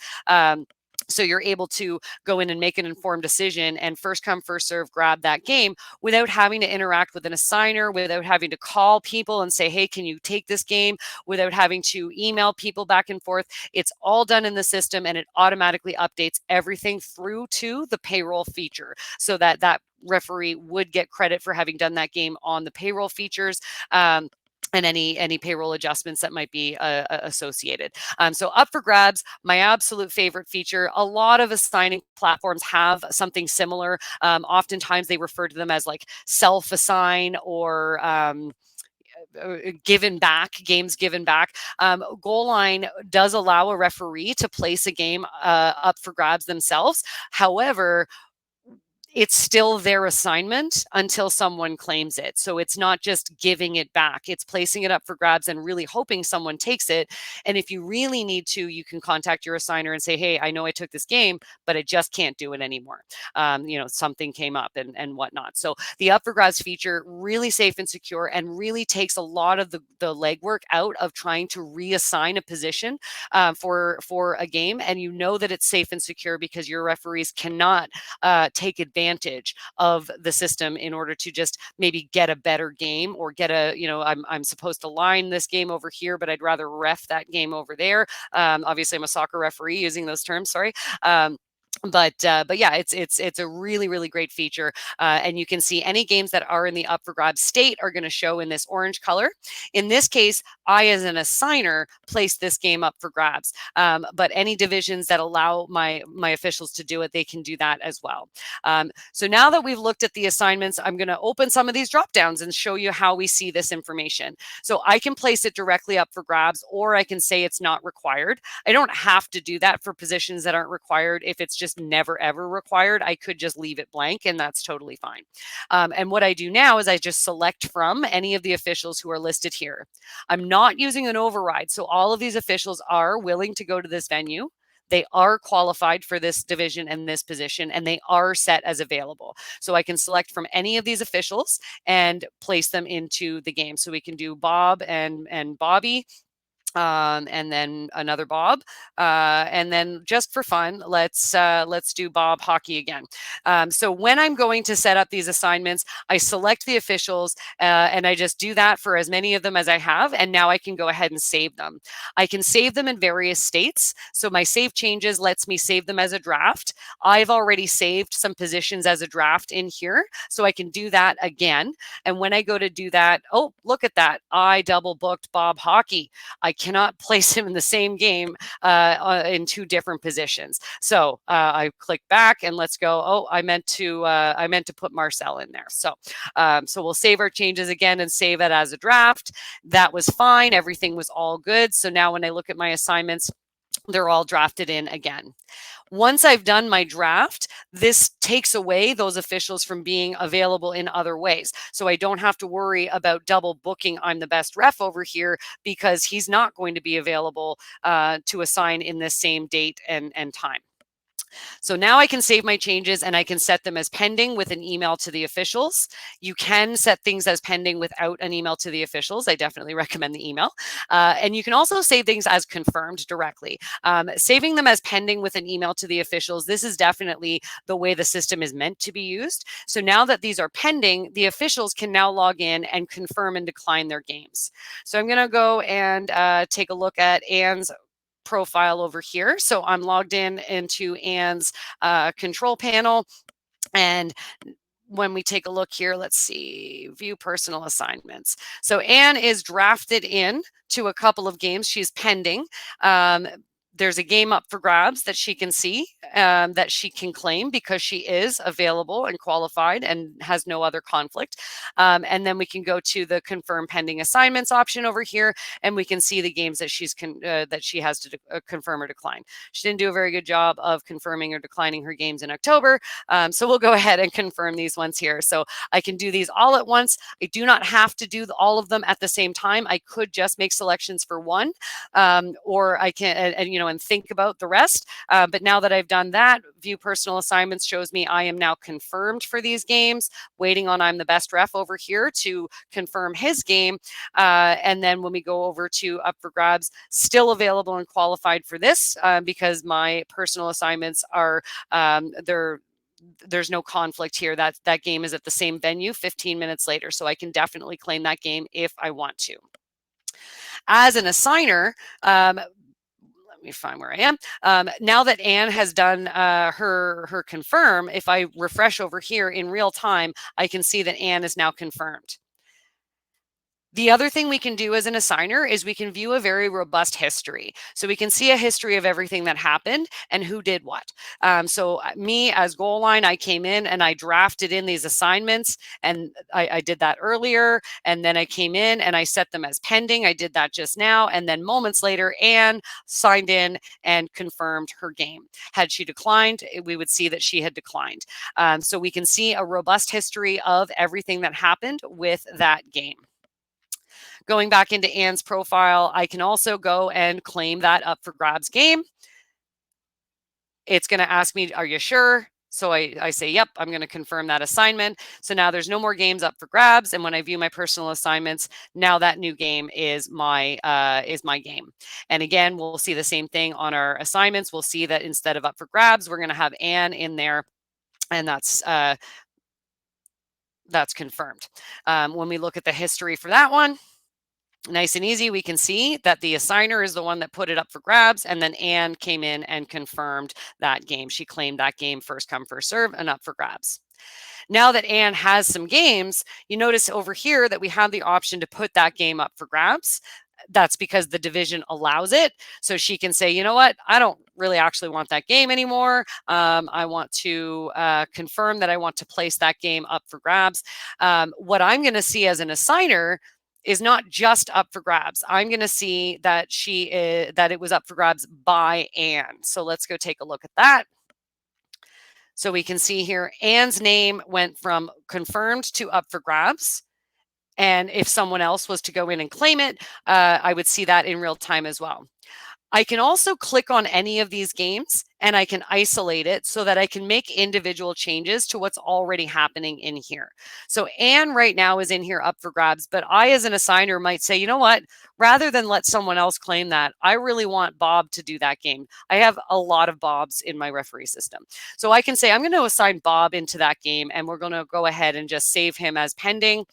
So you're able to go in and make an informed decision and first come, first serve, grab that game without having to interact with an assigner, without having to call people and say, hey, can you take this game, without having to email people back and forth. It's all done in the system and it automatically updates everything through to the payroll feature so that referee would get credit for having done that game on the payroll features. And any payroll adjustments that might be associated. So up for grabs, my absolute favorite feature. A lot of assigning platforms have something similar. Oftentimes they refer to them as like self-assign or given back, games given back. Goalline does allow a referee to place a game up for grabs themselves. However, it's still their assignment until someone claims it. So it's not just giving it back. It's placing it up for grabs and really hoping someone takes it. And if you really need to, you can contact your assigner and say, hey, I know I took this game, but I just can't do it anymore. Something came up and whatnot. So the up for grabs feature, really safe and secure, and really takes a lot of the legwork out of trying to reassign a position for a game. And you know that it's safe and secure because your referees cannot take advantage of the system in order to just maybe get a better game or get I'm supposed to line this game over here, but I'd rather ref that game over there. Obviously, I'm a soccer referee using those terms. Sorry. But yeah, it's a really great feature, and you can see any games that are in the up for grabs state are going to show in this orange color. In this case, I as an assigner placed this game up for grabs, but any divisions that allow my officials to do it, they can do that as well. So now that we've looked at the assignments, I'm going to open some of these drop downs and show you how we see this information. So I can place it directly up for grabs, or I can say it's not required. I don't have to do that for positions that aren't required. If it's just never ever required, I could just leave it blank and that's totally fine. And what I do now is I just select from any of the officials who are listed here. I'm not using an override. So all of these officials are willing to go to this venue. They are qualified for this division and this position, and they are set as available. So I can select from any of these officials and place them into the game. So we can do Bob and Bobby, and then another Bob, and then just for fun, let's do Bob hockey again. So when I'm going to set up these assignments, I select the officials and I just do that for as many of them as I have, and now I can go ahead and save them. I can save them in various states. So my save changes lets me save them as a draft. I've already saved some positions as a draft in here, so I can do that again. And when I go to do that, oh, look at that, I double booked Bob hockey. I cannot place him in the same game in two different positions. So I click back and let's go. Oh, I meant to put Marcel in there. So we'll save our changes again and save it as a draft. That was fine. Everything was all good. So now when I look at my assignments, they're all drafted in again. Once I've done my draft, this takes away those officials from being available in other ways. So I don't have to worry about double booking I'm the best ref over here because he's not going to be available to assign in this same date and time. So now I can save my changes and I can set them as pending with an email to the officials. You can set things as pending without an email to the officials. I definitely recommend the email. And you can also save things as confirmed directly. Saving them as pending with an email to the officials, this is definitely the way the system is meant to be used. So now that these are pending, the officials can now log in and confirm and decline their games. So I'm going to go and take a look at Anne's profile over here. So I'm logged into Anne's control panel. And when we take a look here, let's see, view personal assignments. So Anne is drafted in to a couple of games. She's pending. there's a game up for grabs that she can see, that she can claim because she is available and qualified and has no other conflict. And then we can go to the confirm pending assignments option over here, and we can see the games that that she has to confirm or decline. She didn't do a very good job of confirming or declining her games in October, so we'll go ahead and confirm these ones here. So I can do these all at once. I do not have to do all of them at the same time. I could just make selections for one, or I can, and think about the rest. But now that I've done that, view personal assignments shows me I am now confirmed for these games, waiting on I'm the best ref over here to confirm his game. And then when we go over to up for grabs, still available and qualified for this, because my personal assignments are, there's no conflict here. That game is at the same venue 15 minutes later. So I can definitely claim that game if I want to. As an assigner, let me find where I am. Now that Anne has done her confirm, if I refresh over here in real time, I can see that Anne is now confirmed. The other thing we can do as an assigner is we can view a very robust history. So we can see a history of everything that happened and who did what. So me as Goalline, I came in and I drafted in these assignments, and I did that earlier. And then I came in and I set them as pending. I did that just now. And then moments later, Anne signed in and confirmed her game. Had she declined, we would see that she had declined. So we can see a robust history of everything that happened with that game. Going back into Anne's profile, I can also go and claim that up for grabs game. It's going to ask me, are you sure? So I say, yep, I'm going to confirm that assignment. So now there's no more games up for grabs. And when I view my personal assignments, now that new game is my game. And again, we'll see the same thing on our assignments. We'll see that instead of up for grabs, we're going to have Anne in there. And that's confirmed. When we look at the history for that one, nice and easy, we can see that the assigner is the one that put it up for grabs, and then Anne came in and confirmed that game. She claimed that game first come, first serve, and up for grabs. Now that Anne has some games, you notice over here that we have the option to put that game up for grabs. That's because the division allows it. So she can say, you know what, I don't really actually want that game anymore. I want to confirm that I want to place that game up for grabs. What I'm going to see as an assigner is not just up for grabs. I'm going to see that that it was up for grabs by Anne. So let's go take a look at that. So we can see here, Anne's name went from confirmed to up for grabs. And if someone else was to go in and claim it, I would see that in real time as well. I can also click on any of these games and I can isolate it so that I can make individual changes to what's already happening in here. So Anne right now is in here up for grabs, but I as an assigner might say, you know what, rather than let someone else claim that, I really want Bob to do that game. I have a lot of Bobs in my referee system. So I can say, I'm going to assign Bob into that game and we're going to go ahead and just save him as pending.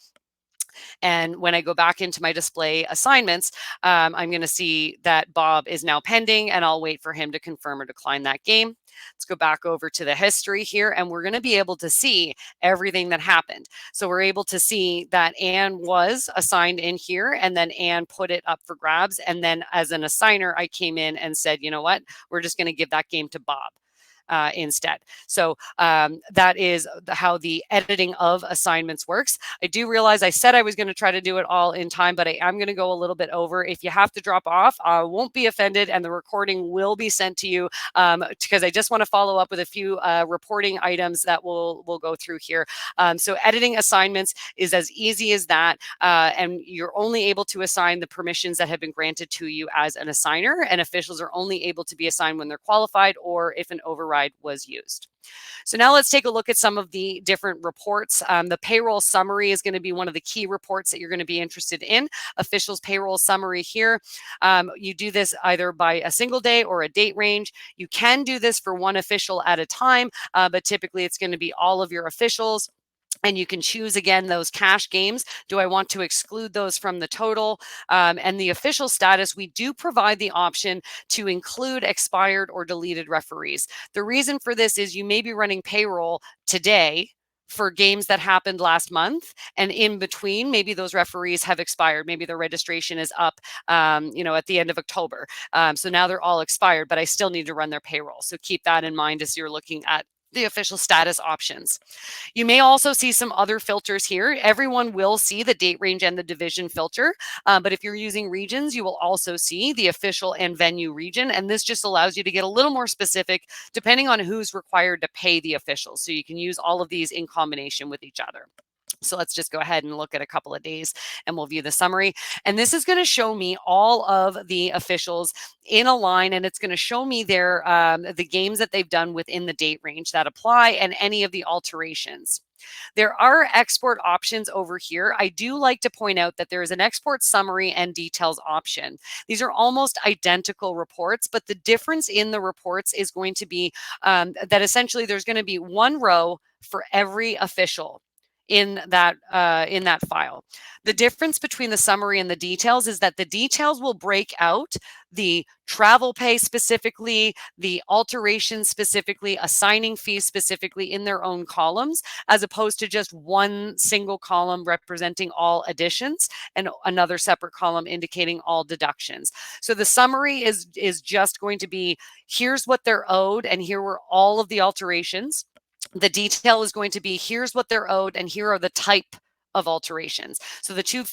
And when I go back into my display assignments, I'm going to see that Bob is now pending, and I'll wait for him to confirm or decline that game. Let's go back over to the history here, and we're going to be able to see everything that happened. So we're able to see that Anne was assigned in here, and then Anne put it up for grabs. And then as an assigner, I came in and said, you know what, we're just going to give that game to Bob. Instead. So that is how the editing of assignments works. I do realize I said I was going to try to do it all in time, but I am going to go a little bit over. If you have to drop off, I won't be offended, and the recording will be sent to you, because I just want to follow up with a few reporting items that we'll go through here. So editing assignments is as easy as that, and you're only able to assign the permissions that have been granted to you as an assigner, and officials are only able to be assigned when they're qualified or if an override was used. So now let's take a look at some of the different reports. The payroll summary is going to be one of the key reports that you're going to be interested in. Officials payroll summary here. You do this either by a single day or a date range. You can do this for one official at a time, but typically it's going to be all of your officials. And you can choose, again, those cash games. Do I want to exclude those from the total? And the official status, we do provide the option to include expired or deleted referees. The reason for this is you may be running payroll today, for games that happened last month, and in between, maybe those referees have expired. Maybe their registration is up, at the end of October. So now they're all expired, but I still need to run their payroll. So keep that in mind as you're looking at the official status options. You may also see some other filters here. Everyone will see the date range and the division filter, but if you're using regions, you will also see the official and venue region, and this just allows you to get a little more specific depending on who's required to pay the officials. So you can use all of these in combination with each other. So let's just go ahead and look at a couple of days and we'll view the summary. And this is going to show me all of the officials in a line, and it's going to show me their the games that they've done within the date range that apply and any of the alterations. There are export options over here. I do like to point out that there is an export summary and details option. These are almost identical reports, but the difference in the reports is going to be that essentially there's going to be one row for every official in that file. The difference between the summary and the details is that the details will break out the travel pay specifically, the alterations specifically, assigning fees specifically in their own columns, as opposed to just one single column representing all additions and another separate column indicating all deductions. So the summary is just going to be, here's what they're owed and here were all of the alterations. The detail is going to be, here's what they're owed and here are the type of alterations. So the two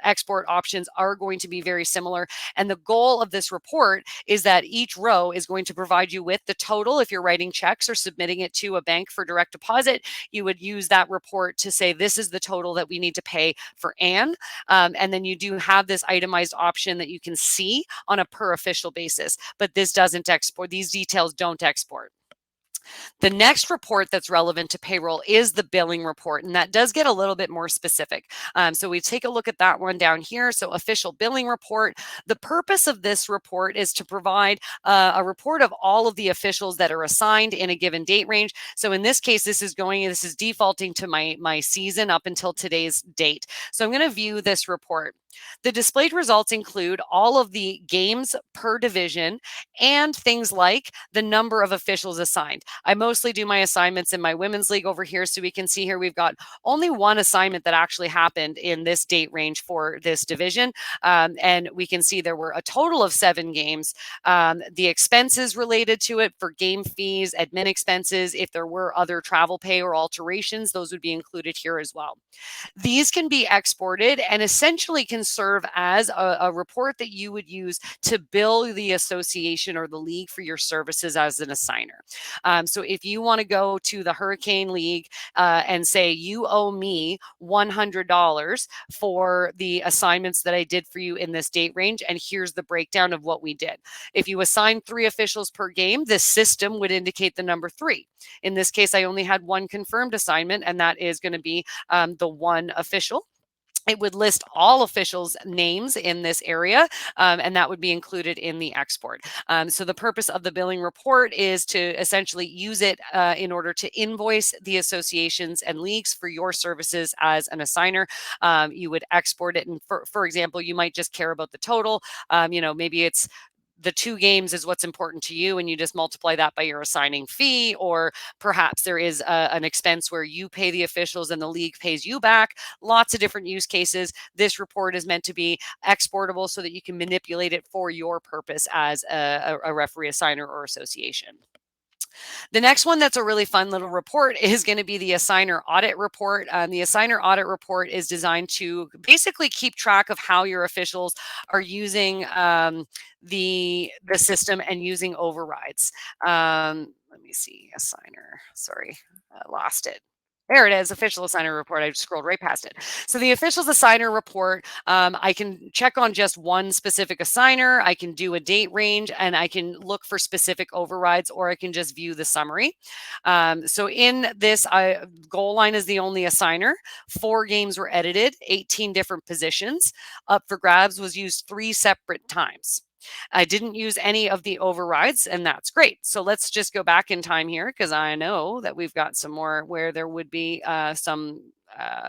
export options are going to be very similar. And the goal of this report is that each row is going to provide you with the total. If you're writing checks or submitting it to a bank for direct deposit, you would use that report to say, this is the total that we need to pay for Anne. And then you do have this itemized option that you can see on a per official basis, but this doesn't export. These details don't export. The next report that's relevant to payroll is the billing report, and that does get a little bit more specific. So we take a look at that one down here. So official billing report. The purpose of this report is to provide a report of all of the officials that are assigned in a given date range. So in this case, this is defaulting to my season up until today's date. So I'm going to view this report. The displayed results include all of the games per division and things like the number of officials assigned. I mostly do my assignments in my women's league over here. So we can see here we've got only one assignment that actually happened in this date range for this division. And we can see there were a total of 7 games. The expenses related to it for game fees, admin expenses, if there were other travel pay or alterations, those would be included here as well. These can be exported and essentially can serve as a report that you would use to bill the association or the league for your services as an assigner. So if you want to go to the Hurricane League and say, you owe me $100 for the assignments that I did for you in this date range, and here's the breakdown of what we did. If you assign 3 officials per game, this system would indicate the number 3. In this case, I only had one confirmed assignment, and that is going to be the one official. It would list all officials' names in this area, and that would be included in the export. So the purpose of the billing report is to essentially use it in order to invoice the associations and leagues for your services as an assigner. You would export it, and for example, you might just care about the total. Maybe it's the 2 games is what's important to you, and you just multiply that by your assigning fee, or perhaps there is an expense where you pay the officials and the league pays you back. Lots of different use cases. This report is meant to be exportable so that you can manipulate it for your purpose as a referee, assigner, or association. The next one that's a really fun little report is going to be the assigner audit report. The assigner audit report is designed to basically keep track of how your officials are using the system and using overrides. Let me see, assigner, sorry, I lost it. There it is, official assigner report. I just scrolled right past it. So the officials assigner report, I can check on just one specific assigner. I can do a date range, and I can look for specific overrides, or I can just view the summary. So in this, Goalline is the only assigner. 4 games were edited, 18 different positions. Up for grabs was used 3 separate times. I didn't use any of the overrides, and that's great. So let's just go back in time here, because I know that we've got some more where there would be some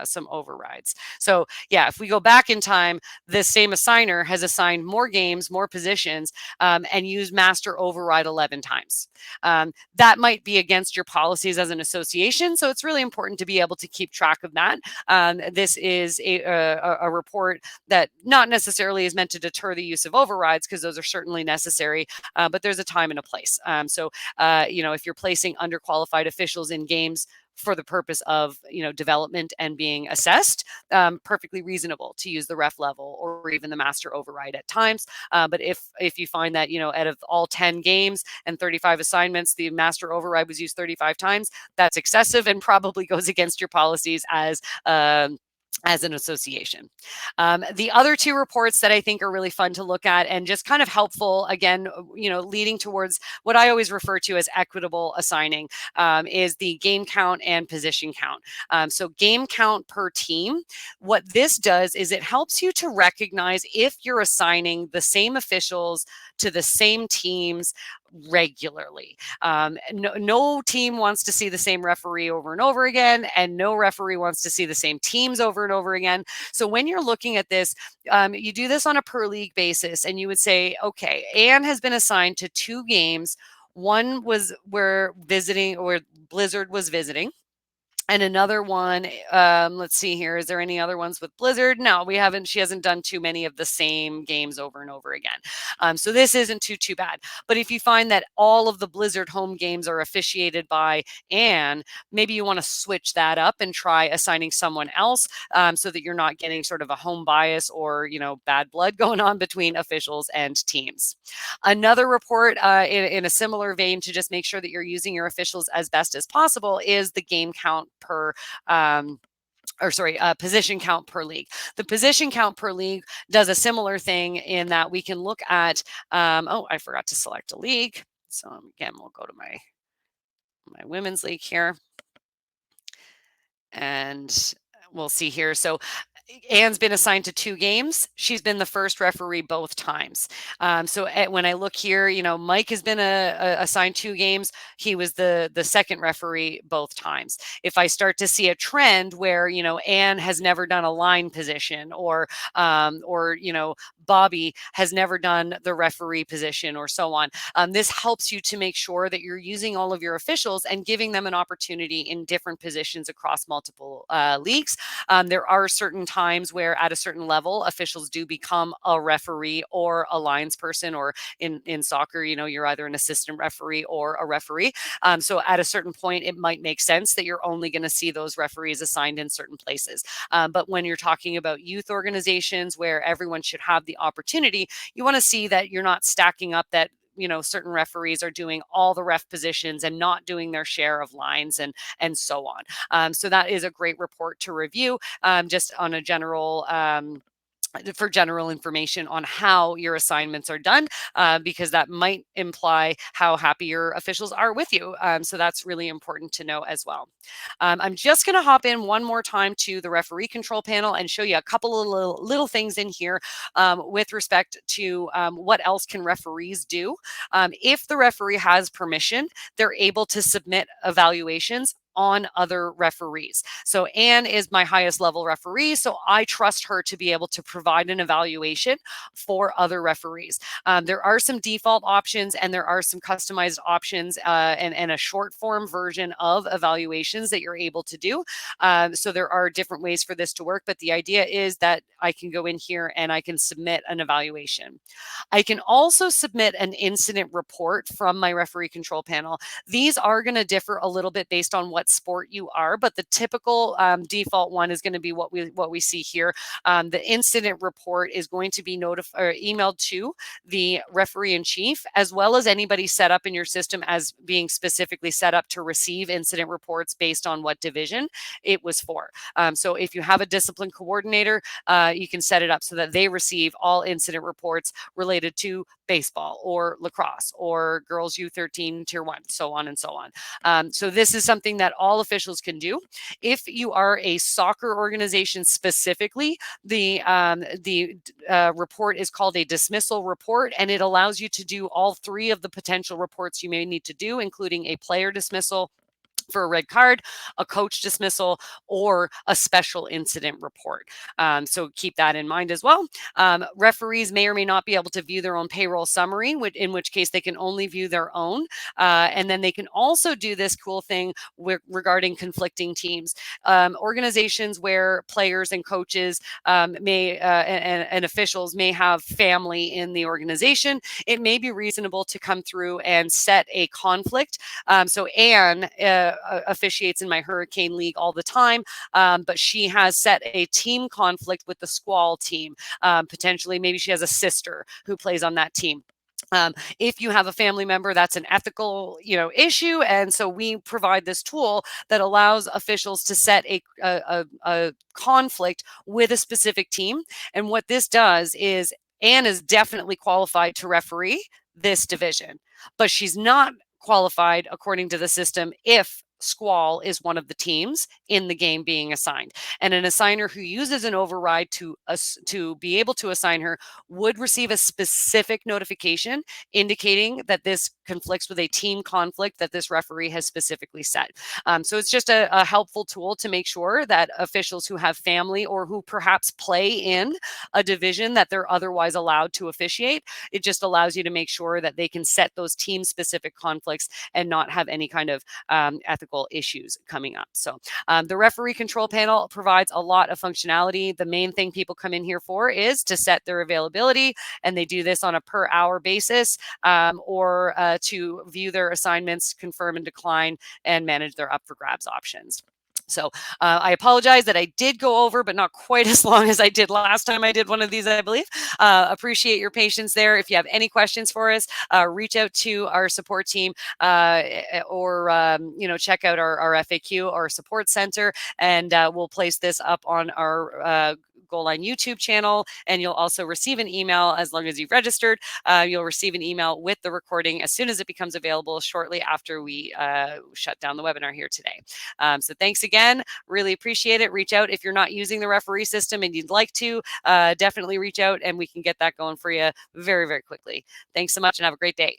some overrides. So yeah, if we go back in time, this same assigner has assigned more games, more positions, and used master override 11 times. That might be against your policies as an association, so it's really important to be able to keep track of that. This is a report that not necessarily is meant to deter the use of overrides, because those are certainly necessary, but there's a time and a place. If you're placing underqualified officials in games for the purpose of development and being assessed, perfectly reasonable to use the ref level or even the master override at times. But if you find that out of all 10 games and 35 assignments, the master override was used 35 times, that's excessive and probably goes against your policies as an association. The other two reports that I think are really fun to look at and just kind of helpful, again, leading towards what I always refer to as equitable assigning, is the game count and position count. So game count per team, what this does is it helps you to recognize if you're assigning the same officials to the same teams regularly. No team wants to see the same referee over and over again, and no referee wants to see the same teams over and over again. So when you're looking at this, you do this on a per league basis, and you would say, okay, Anne has been assigned to 2 games. One was where Blizzard was visiting. And another one, let's see here. Is there any other ones with Blizzard? No, we haven't. She hasn't done too many of the same games over and over again. So this isn't too bad. But if you find that all of the Blizzard home games are officiated by Anne, maybe you want to switch that up and try assigning someone else, so that you're not getting sort of a home bias or bad blood going on between officials and teams. Another report in a similar vein to just make sure that you're using your officials as best as possible is the game count per position count per league. The position count per league does a similar thing in that we can look at, I forgot to select a league. So again, we'll go to my women's league here. And we'll see here. So Anne's been assigned to 2 games. She's been the first referee both times. When I look here, Mike has been assigned 2 games. He was the second referee both times. If I start to see a trend where, Anne has never done a line position, or Bobby has never done the referee position, or so on, this helps you to make sure that you're using all of your officials and giving them an opportunity in different positions across multiple leagues. There are certain times where at a certain level, officials do become a referee or a lines person, or in soccer, you're either an assistant referee or a referee. So at a certain point, it might make sense that you're only going to see those referees assigned in certain places. But when you're talking about youth organizations where everyone should have the opportunity, you want to see that you're not stacking up that certain referees are doing all the ref positions and not doing their share of lines and so on. So that is a great report to review, just on a general for general information on how your assignments are done, because that might imply how happy your officials are with you. So that's really important to know as well. I'm just going to hop in one more time to the referee control panel and show you a couple of little things in here with respect to what else can referees do. If the referee has permission, they're able to submit evaluations on other referees. So Anne is my highest level referee, so I trust her to be able to provide an evaluation for other referees. There are some default options and there are some customized options, and a short form version of evaluations that you're able to do. So there are different ways for this to work, but the idea is that I can go in here and I can submit an evaluation. I can also submit an incident report from my referee control panel. These are going to differ a little bit based on what sport you are, but the typical default one is going to be what we see here. The incident report is going to be emailed to the referee in chief, as well as anybody set up in your system as being specifically set up to receive incident reports based on what division it was for. So if you have a discipline coordinator, you can set it up so that they receive all incident reports related to baseball or lacrosse or girls U13 tier 1, so on and so on. So this is something that all officials can do. If you are a soccer organization specifically, the report is called a dismissal report, and it allows you to do all 3 of the potential reports you may need to do, including a player dismissal, for a red card, a coach dismissal, or a special incident report. So keep that in mind as well. Referees may or may not be able to view their own payroll summary, in which case they can only view their own. And then they can also do this cool thing regarding conflicting teams. Organizations where players and coaches and officials may have family in the organization, it may be reasonable to come through and set a conflict. So Anne officiates in my Hurricane League all the time, but she has set a team conflict with the Squall team. Potentially, maybe she has a sister who plays on that team. If you have a family member, that's an ethical, issue, and so we provide this tool that allows officials to set a conflict with a specific team. And what this does is Anne is definitely qualified to referee this division, but she's not qualified according to the system if Squall is one of the teams in the game being assigned. And an assigner who uses an override to be able to assign her would receive a specific notification indicating that this conflicts with a team conflict that this referee has specifically set. So it's just a helpful tool to make sure that officials who have family or who perhaps play in a division that they're otherwise allowed to officiate, it just allows you to make sure that they can set those team specific conflicts and not have any kind of ethical issues coming up. So the referee control panel provides a lot of functionality. The main thing people come in here for is to set their availability, and they do this on a per hour basis, or to view their assignments, confirm and decline, and manage their up for grabs options. So I apologize that I did go over, but not quite as long as I did last time I did one of these, I believe. Appreciate your patience there. If you have any questions for us, reach out to our support team, or check out our FAQ or support center, and we'll place this up on our Goalline YouTube channel, and you'll also receive an email as long as you've registered. You'll receive an email with the recording as soon as it becomes available shortly after we shut down the webinar here today. So thanks again. Really appreciate it. Reach out if you're not using the referee system and you'd like to. Definitely reach out and we can get that going for you very, very quickly. Thanks so much and have a great day.